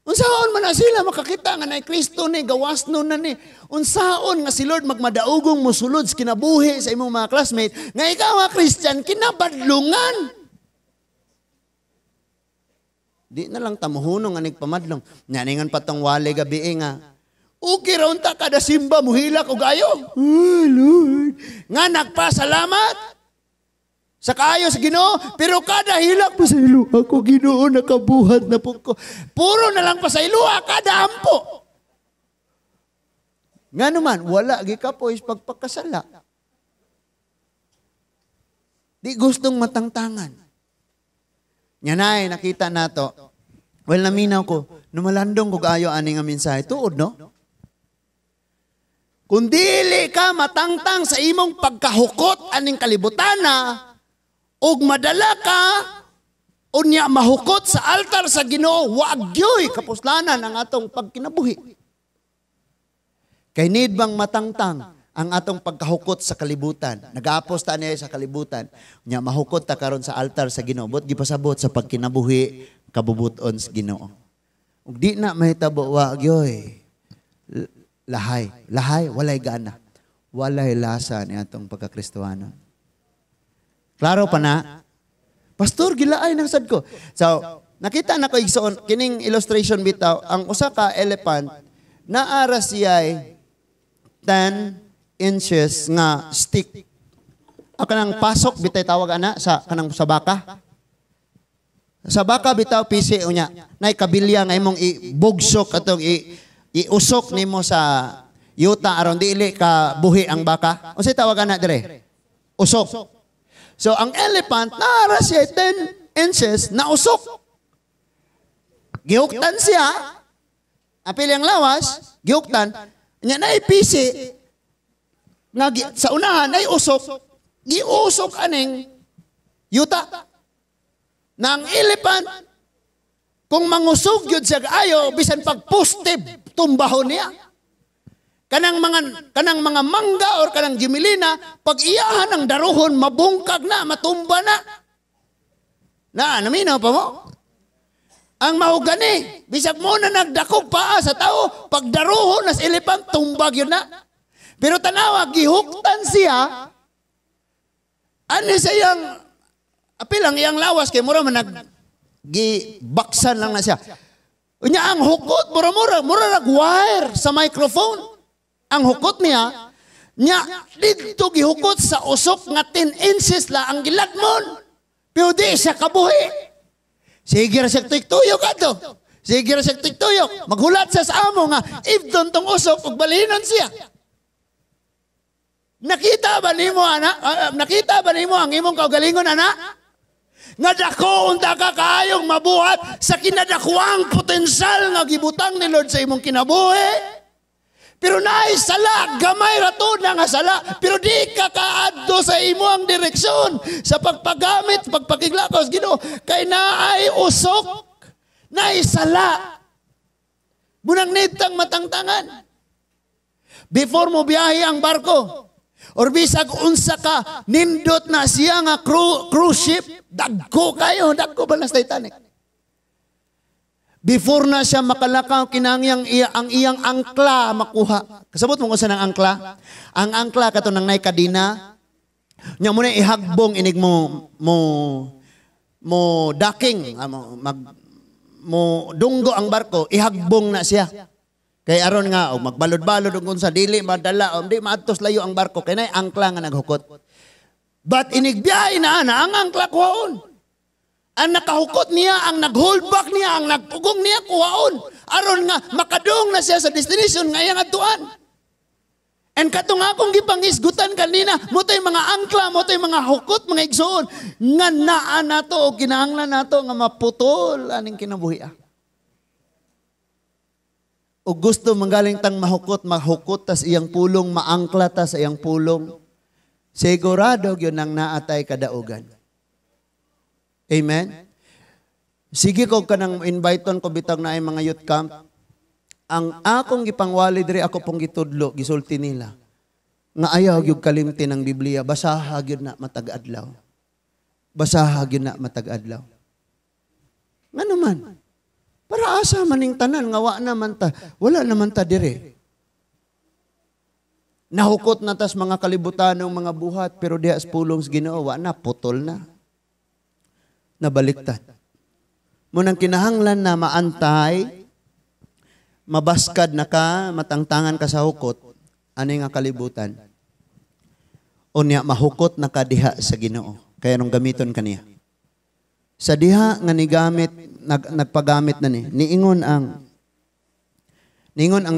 Unsaon man na sila makakita nga na Kristo ni gawas nun na ni. Unsaon nga si Lord magmadaugong musulod sa kinabuhi sa imong mga classmate nga ikaw nga Christian kinabadlungan. Di na lang tamuhunong nga nagpamadlong. Nyaningan patong wale gabi nga. Okay raon ta kada simba muhilak og ayo. Oh Lord. Nga nagpasalamat. Sa kayo sa Ginoo, pero kada hilak pa sa ilo, ako Ginoo nakabuhat na po ko. Puro na lang pa sa ilo, kada ampo. Nga naman, wala gika po is pagpagkasala. Di gustong matangtangan. Nyanay, nakita na to. Well, naminaw ko, numalandong ko kayo aning nga mensahe. Tuod, no? Kung dili ka matangtang sa imong pagkahukot aning kalibutana, ug madala ka, unya mahukot sa altar sa Ginoo, wag yoy kapuslanan ang atong pagkinabuhi. Kay need bang matangtang ang atong pagkahukot sa kalibutan. Nag-aapos ta niya sa kalibutan. Unya mahukot ta karon sa altar sa Ginoo. Bot gipasabot sa pagkinabuhi kabubuton sa Ginoo. Ug di na mahitabo wag yoy. Lahay, walay gana. Walay lasa ni atong pagkakristohanon. Klaro pa na? Pastor, gilaay ng sad ko. So, nakita na ko igsoon, kining illustration bitaw, ang usa ka elephant, naara siya'y 10 inches nga stick. O kanang pasok, bitay tawag ana, sa baka. Sa baka bitaw, pisi unya. Nay kabilya nga imong ibugsok atong iusok nimo sa yuta aron dili ka buhi ang baka. Unsay tawag ana dire? Usok. So, ang elephant, naara siya 10 inches na usok. Gihuktan siya, apil ang lawas, gihuktan, niya na ipisi, nga sa unahan ay usok, giusok aning yuta. Na ang elephant, kung mangusog yun siya ayo, bisan pagpustib, tumbahon niya. Kanang mga mangga or kanang gimilina, pag iyahan ng daruhon, mabungkag na, matumba na. Naminaw pa mo? Ang mahugani, bisag mo na nagdakog paa sa tao, pag daruhon, nas elephant, tumbag yun na. Pero tanawa, gihuktan siya, ano sayang, apilang iyang lawas, kay mura man gibaksan lang na siya. Unya ang hukot, mura nag-wire sa microphone. Ang hukot niya dito gihukot sa usok nga 10 inches la ang gilagmon. Pero di siya kabuhi. Sige ra siya tuyok ato. Sige ra siya tuyok. Maghulat sa amo nga, if doon tong usok, ug balinon siya. Nakita ba nimo ang imong kaugalingon, ana? Nga dako unta ka kaayong mabuhat sa kinadakuang potensyal nga gibutang ni Lord sa imong kinabuhi. Pero naay sala, gamay rato na nga sala. Pero di ka kaadto sa imo ang direksyon sa pagpagamit, pagpakiglakos, Ginoo. Kay naay usok, naay sala. Bunang nitang matangtangan. Before mo biyahe ang barko, or bisag unsa ka, nindot na siya nga cruise ship, dagko kayo, dagko ba nas Titanic? Before na siya makalakaw, kinangyang ang iyang angkla makuha. Kasabot mo kung saan ang angkla? Ang angkla kato nang nay kadina, nya mo na ihagbong inig mo docking, mo dunggo ang barko, ihagbong na siya. Kay aron nga magbalod-balod kung sa dili madala di maadtos layo ang barko kay nay angkla nga naghukot. But inigbiyay na ang angkla kuhaon. Ang nakahukot niya, ang nag-hold back niya, ang nagpugong niya kuhaon. Aron nga makadung na siya sa destination nga iyang adtuan. And katong akong gipangisgutan kanina, mo to'y mga angkla, mo to'y mga hukot, mga igsoon, nga naan nato o kinahanglan nato nga maputol aning kinabuhi. O gusto manggaling tang mahukot tas iyang pulong, maangkla ta sa iyang pulong, sigurado yun ang naatay kadaugan. Amen? Sige ko kanang inviton ko bitag na ay mga youth camp. Ang akong gipangwali diri ako pong gitudlo, gisulti nila. Nga ayaw gyud kalimti ng Biblia, basaha gyud na matag-adlaw. Basaha gyud na matag-adlaw. Ngano man? Para asa maning tanan nga wala naman ta dire. Nahukot na tas mga kalibutan ng mga buhat pero diha sa pulong sa Ginoo wa na putol na. Nabaliktad. Munang kinahanglan na maantay, mabaskad na ka, matangtangan ka sa hukot, ano nga kalibutan? Unya mahukot na ka diha sa Ginoo. Kaya nung gamiton kaniya. Sa diha nga nigamit, nagpagamit na niingon ang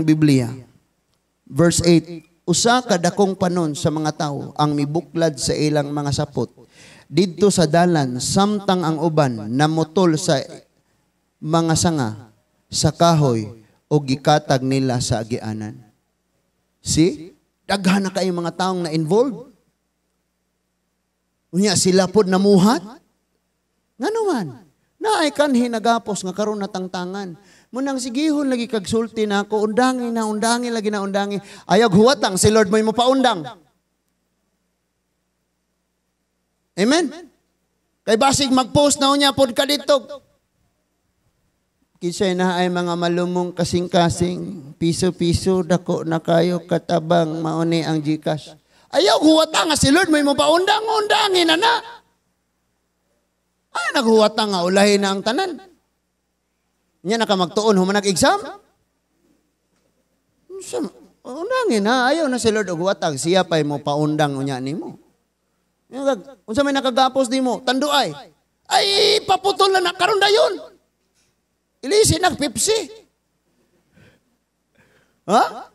Biblia. Verse 8, usa ka dakong panon sa mga tao ang mibuklad sa ilang mga sapot. Didto sa dalan, samtang ang uban namutol sa mga sanga, sa kahoy, o gikatag nila sa agianan. See? Daghan na kayo mga taong na-involved. Unya sila pod namuhat. Ngano man? Naay kanhi nagapos nga karon natangtangan. Munang sigihon lagi kagsulti na ako, undangi lagi na undangi. Ayog huwatang si Lord mo paundang. Amen? Kay basig mag-post na unya pod ka dito. Kisay na ay mga malumong kasing-kasing, piso-piso, dako na kayo katabang mauni ang Gcash. Ayaw huwatang nga si Lord mo paundang, undangin na. Ay, naghuwatang nga, ulahin na ang tanan. Nya nakamagtuon, humanag-exam? Undangin na, ayaw na si Lord huwatang, siya pa'y mo paundang unya ni mo. Kung sa may nakagapos di mo, tanduay, ay paputol na karon dayon. Ilisi nagpipsi. Ha?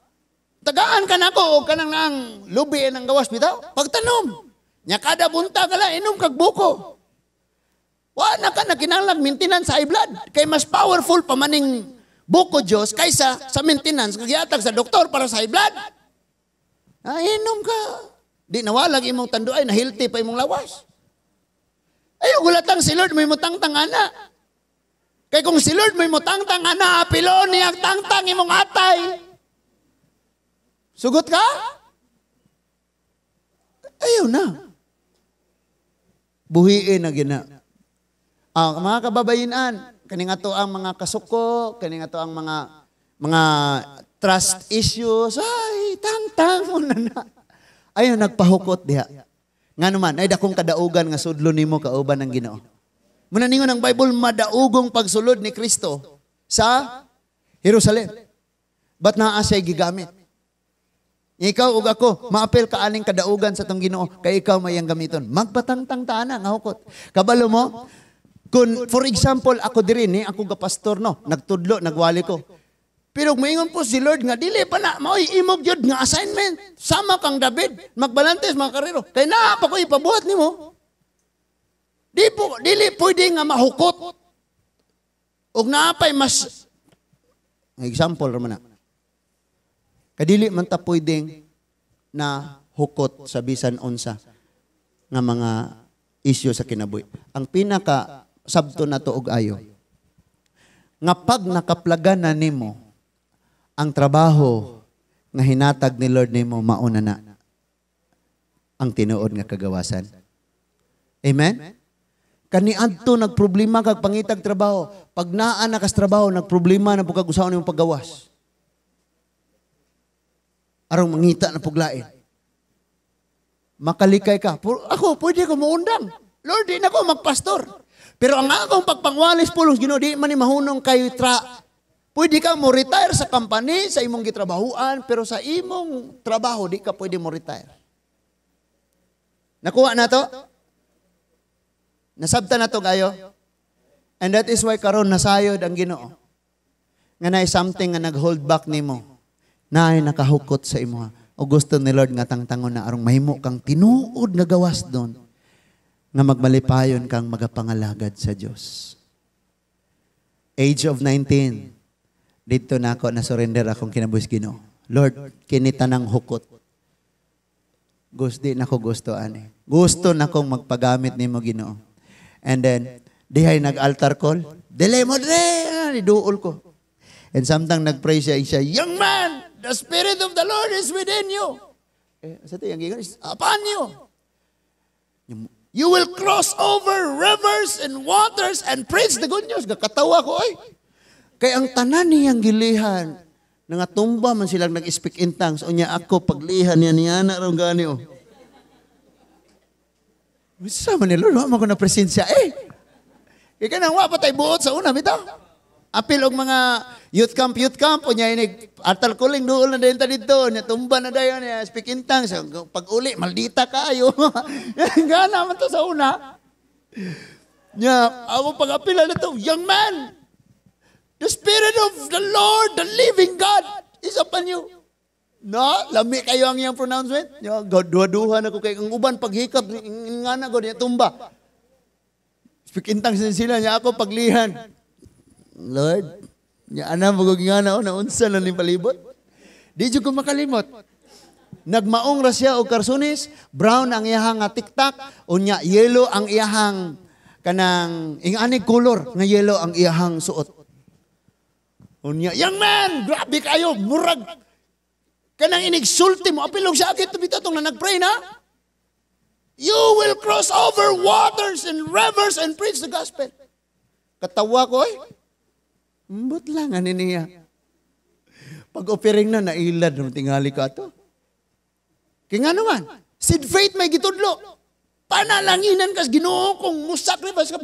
Tagaan ka na ko, o ka nang lubi ng gawas bitaw. Pagtanom, nya kada bunta ka lang, inom kag buko. Wala ka na kinahanglan maintenance sa high blood. Kay mas powerful pa maning buko Diyos kaysa sa maintenance. Kagyatag sa doktor para sa high blood. Inom ka. Di nawalag imong tanduay na healthy pa imong lawas. Ayaw gulatang si Lord may mutangtang ana. Kay kung si Lord may mutangtang ana, apilo niya tangtang imong atay. Sugot ka? Ayaw na. Buhiin na gina. Mga kababayinan, kaning ato ang mga kasuko, kaning ato ang mga trust issues, ay, tang mo na. Ayun, nagpahukot diha. Nga naman, ay dakong kadaugan nga sudlo nimo kauban ng Ginoo. Muna ningon ang Bible, madaugong pagsulod ni Kristo sa Jerusalem. Ba't naasay gigamit? Ikaw ug ako, maapel ka aning kadaugan sa tong Ginoo, kay ikaw mayang gamiton. Magpatangtang taana nga hukot. Kabalo mo, kung, for example, ako diri ni, ako gapastor, no, nagtudlo, nagwali ko. Pero maingon po si Lord nga, dili pa na, maoy imog yun nga assignment. Sama kang David, magbalantes mga karero. Kaya na pa ko ipabuhat ni mo. Dili pwede nga mahukot. O naapay mas, example naman na. Kadili man ta pwedeng na hukot sa bisan unsa nga mga issue sa kinabuhi. Ang pinaka sabto na to og ayo. Nga pag nakaplagan na nimo ang trabaho nga hinatag ni Lord nimo mauna na ang tinuod nga kagawasan. Amen? Kaniadto nagproblema kag pangitag trabaho. Pag naa na kas trabaho nagproblema na pugag usaon imong paggawas. Arong mangita na puglain. Makalikay ka. Ako pwede ko muundang. Lord, di na ko magpastor. Pero ang akong pagpangwalis pulong Ginoo di man ni mahunong kay pwede ka mo retire sa company sa imong gitrabahuan pero sa imong trabaho di ka pwede mo retire. Nakuha na to? Nasabta na to kayo? And that is why karon nasayod ang Ginoo. Nga na something nga nag-hold back nimo. Na ay nakahukot sa imo. O gusto ni Lord nga tangtangon na arong mahimo kang tinuod nga gawas doon nga magmalipayon kang magapangalagad sa Dios. Age of 19. Dito na ako na surrender akong kinabuhis Ginoo. Lord, kini tanang hukot. Gusto nako gusto ani. Gusto nakong magpagamit nimo Ginoo. And then dihay nag-altar call. Dili mo dre, duol ko. And samtang nag-pray siya, young man, the Spirit of the Lord is within you. Sa ito, yung gigan is upon you. You will cross over rivers and waters and preach the good news. Katawa ko, ay. Kaya ang tanan niyang gilihan, nangatumba man silang nag-speak in tongues, o niya ako, paglihan niya na rin gani, o. Sama ni Lord, wala ko na presensya, Ika nang wapatay buot sa una, bitaw. Apil og mga youth camp, o niya inig, atal kuling doon na din dito, niya tumba na dayon, niya speak in tongues, pag uli, maldita kayo. Gana man to sa una. Niya, ako pag-apila na to, young man, the Spirit of the Lord, the living God, is upon you. No, lami kayo ang iyang pronouncement. Niya, duha-duha na ko kay ang uban paghikap, nga na ko, niya tumba. Speak in tongues din sila, niya ako paglihan. Lord, ana maguging na naunsa na ni palibot. Di jud ko makalimot. Nagmaong ra siya og karsunis, brown ang iyahang tiktak, unya yellow ang iyahang kanang inganig color nga yellow ang iyahang suot. Unya, young man, grabe kayo, murag kanang inigsulti mo, apilog siya agit bitatong na nagpray na. You will cross over waters and rivers and preach the gospel. Katawa ko Mbot lang, ani niya. Pag-offering na, nailad, tingali ka to. Kaya nga naman, seed faith may gitudlo. Panalanginan kas Ginoo kung musacrifice ka.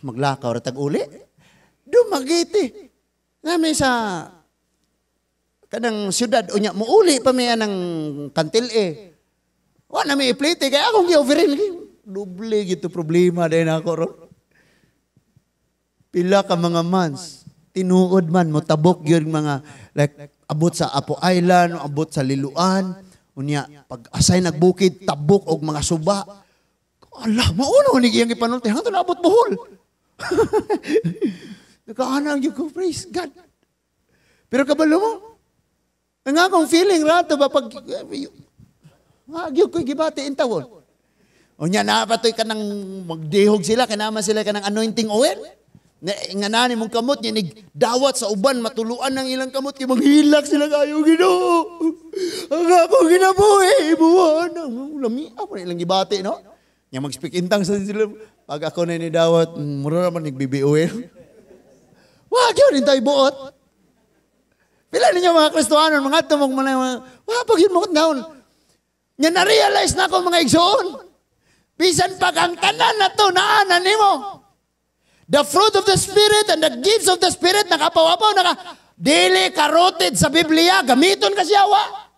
Maglakaw ratag uli. Dumagiti. Nami sa kanang syudad, unya, muuli pa may ng kantil Wala may iplite, kaya akong gi-offering. Duble gito problema dahil ako ron. Pila ka mga months. Tinuod man mo tabok yun mga like abot sa Apo Island, abot sa Liluan, unya pag asay nagbukid tabok og mga suba. Allah, mauno ni iyang ipanulti hangtod abot Bohol. Nakaanang gyud ko, praise God. Pero kabalo mo, ang akong feeling rato ba pag gyud ko gibati in tawon. Unya na patoy ka nang magdihog sila, kanama sila ka ng anointing oil. Nga nani mong kamot, ninig dawat sa uban, matuluan ng ilang kamot, kaya maghilak sila kayo, Ginoo. Ang ako ginabuhi, ibuhan. Lami, ako na ilang gibati, no? Nga mag-speak in tongues sila. Pag ako na ni dawat, mura naman nagbibi-oil. Wag yun, hintay buot. Pila ninyo mga Kristohanon, mga tumog mo na, pag yun mo daon. Nga na-realize na ako mga igsoon. Bisan pag ang tanan na to, naanan mo. The fruit of the Spirit and the gifts of the Spirit, nakapawapaw, dili karoted sa Biblia, gamiton kasi awa.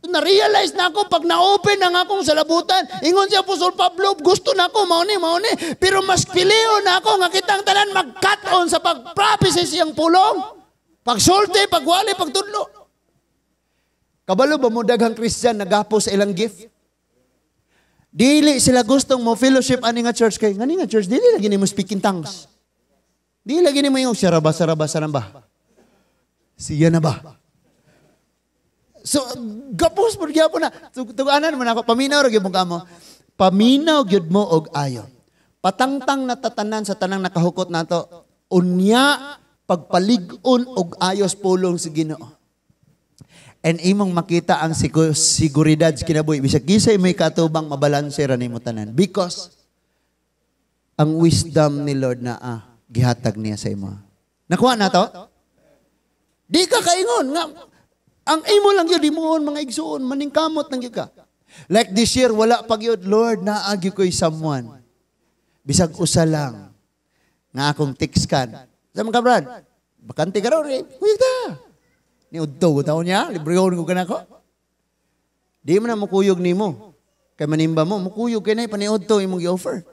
Na-realize na ako, pag na-open ang akong salabutan, ingon si Apostol Pablo, gusto na ako, mauni. Pero mas pilio na ako, nga kitang tanan mag-cut-on sa pag-prophecy siyang pulong. Pag-sulti, pag-wali, pag-tudlo. Kabalo ba mo daghang Christian nagapo sa ilang gift? Dili sila gustong mo fellowship ani nga church kay ngani nga church dili lagi nimo speaking tongues. Dili lagi nimo yung saraba ba. Siya na ba? So gapos pod gyapon na. Tuganan man ako paminaw ra gyud mo kamo. Paminaw gyud mo og ayo. Patangtang natatanan sa tanang nakahukot nato. Unya pagpalig-on og ayos pulong sa Ginoo. And imong makita ang siguridad sa kinabuhi. Bisag gisay may katubang mabalanse ra nimo tanan. Because ang wisdom ni Lord na gihatag niya sa imo. Nakuha na to? Di ka kaingon. Nga, ang imo lang yun, limuon mga igsuon, maningkamot lang yun ka. Like this year, wala pag yun, Lord, naagi ko'y someone. Bisag usa lang nga akong tikskan. Sa mga Brad, bakante ka raw, kuyog ta. Ni udto ko taon niya, librehon ko ka na ko. Di mo na mukuyog ni mo. Kay manimba mo, mukuyog ka na, paniudto imong i-offer.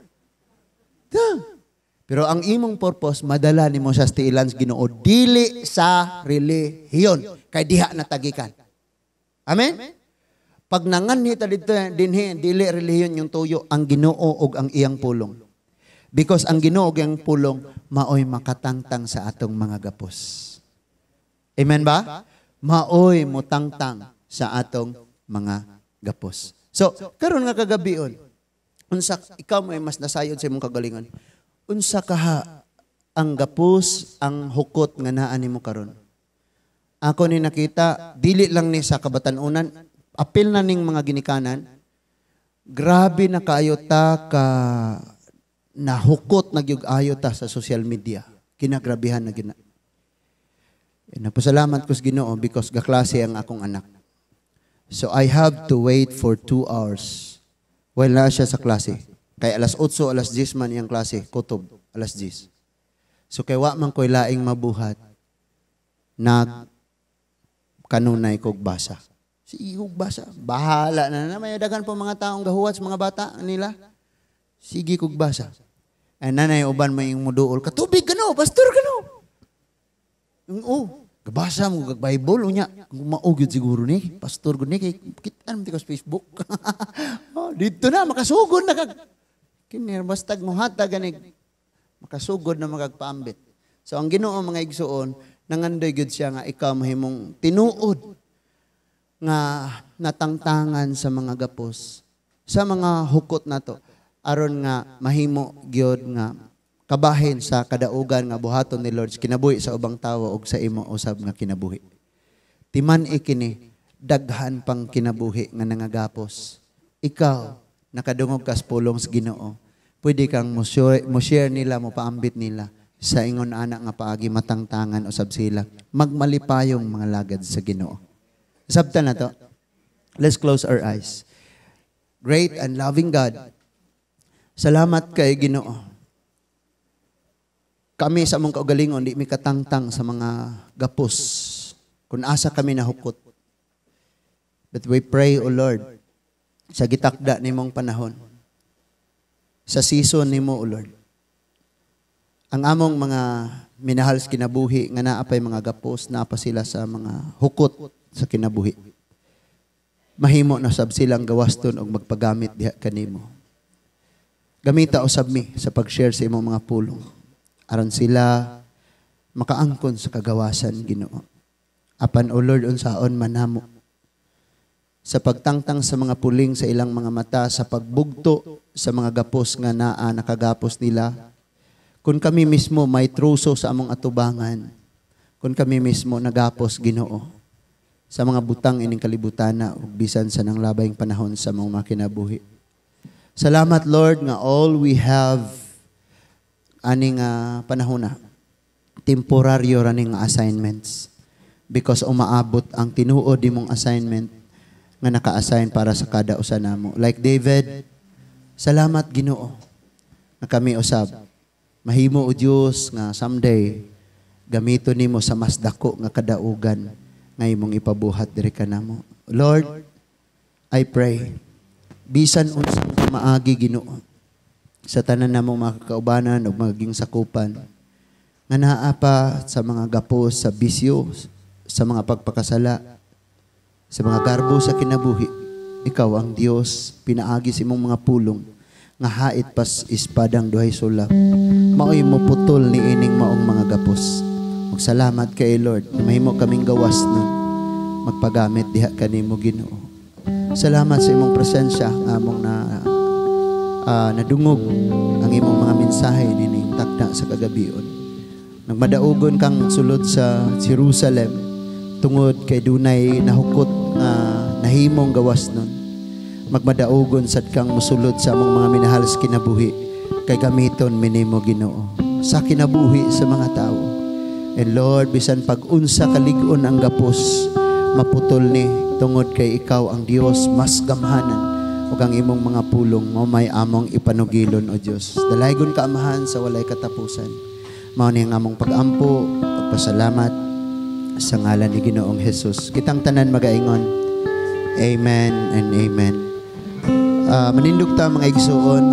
Pero ang imong purpose, madala ni mo sa stiilan sa Ginoo, dili sa relihiyon, kay diha na tagikan. Amen? Pag nanganhita dito dinhi, dili relihiyon yung tuyo, ang Ginoo ug ang iyang pulong. Because ang Ginoo ug ang pulong, maoy makatangtang sa atong mga gapos. Amen ba? Maoy mutangtang sa atong mga gapos. So, karon nga kagabion, unsa ikaw mo ay mas nasayod sa imong kagalingon. Unsa kaha ang gapos, ang hukot nga naa nimo karon? Ako ni nakita, dili lang ni sa kabatanunan, apil na ning mga ginikanan. Grabe na kaayo ta ka nahukot nagyug-ayo ta sa social media. Kinagrabihan na gina. Napasalamat ko sa Ginoo because gaklase ang akong anak. So I have to wait for 2 hours while na siya sa klase. Kay alas 8, alas 10 man iyang klase, kutob, alas 10. So kay wa man ko'y laing mabuhat, kanunay kog basa. Sige kog basa. Bahala na may dagan po mga taong gahuwat sa mga bata nila. Sige kog basa. Ay nanay, uban mo yung muduol. Katubig ka no, pastor ka no. Gabasa mo kag Bible unya. Kung maugid siguro ni, pastor gud ni kay kitaan mo sa Facebook. Dito na makasugod na kag kinir bastag mo hatag ganig makasugod na magagpaambit. So ang Ginoo mga igsuon, nangandoy gud siya nga ikaw mahimong tinuod nga natangtangan sa mga gapos, sa mga hukot nato aron nga mahimo gyud nga kabahin sa kadaugan nga buhaton ni Lord kinabuhi sa ubang tawo ug sa imo usab nga kinabuhi. Timan ikini daghan pang kinabuhi nga nangagapos. Ikaw nakadungog kas pulong sa Ginoo. Pwede kang mo share nila, mo paambit nila sa ingon anak nga paagi matangtangan usab sila. Magmalipayong mga lagad sa Ginoo. Sabta na to. Let's close our eyes. Great and loving God, salamat kay Ginoo. Kami sa among kaugalingon, di mi katangtang sa mga gapos. Kung asa kami nahukot. But we pray, O Lord, sa gitakda nimong panahon, sa season nimo, O Lord, ang among mga minahal sa kinabuhi, nga naapay mga gapos, naapa sila sa mga hukot sa kinabuhi. Mahimo na sab silang gawaston og magpagamit diha kanimo. Gamita usab mi sa pag-share sa imong mga pulong aron sila makaangkon sa kagawasan, Ginoo. Apan o Lord unsaon manamo sa pagtangtang sa mga puling sa ilang mga mata, sa pagbugto sa mga gapos nga naa nakagapos nila. Kung kami mismo may truso sa among atubangan, kung kami mismo nagapos, Ginoo, sa mga butang ining kalibutana ug bisan sa nang labayng panahon sa mga kinabuhi. Salamat, Lord, nga all we have aning panahon na temporaryo raning assignments because umaabot ang tinuod imong assignment nga naka-assign para sa kada usa namo. Like David, salamat Ginoo na kami usab mahimo o Dios nga someday gamito nimo sa mas dako nga kadaugan nga imong ipabuhat diri kanamo. Lord, I pray bisan unsang maagi, Ginoo, sa tanan namong mga kakaubanan o maging sakupan nga naa pa sa mga gapos, sa bisyo, sa mga pagpakasala, sa mga garbo sa kinabuhi. Ikaw ang Dios, pinaagi sa imong mga pulong nga hait pas ispadang duhay sulap. Maoy mo putol ni ining maong mga gapos. Magsalamat kay Lord na mahimo kaming gawas nun magpagamit diha kanimo, Ginoo. Salamat sa imong presensya among nadungog ang imong mga mensahe nining takda sa kagabion. Nagmadaugon kang sulod sa Jerusalem tungod kay dunay nahukot nga nahimong gawas nun. Magmadaugon sad kang musulod sa among mga minahal sa kinabuhi kay gamiton minimo, Ginoo, sa kinabuhi sa mga tao. And Lord, bisan pag-unsa kalig-on ang gapos, maputol ni tungod kay ikaw ang Dios mas gamhanan ug ang imong mga pulong mo may among ipanugilon o Dios. Dalaygon ka amahan sa walay katapusan. Mao ni ang among pag-ampo, pagpasalamat sa ngalan ni Ginoong Hesus. Kitang tanan magaingon. Amen and amen. Manindog ta mga igsuon.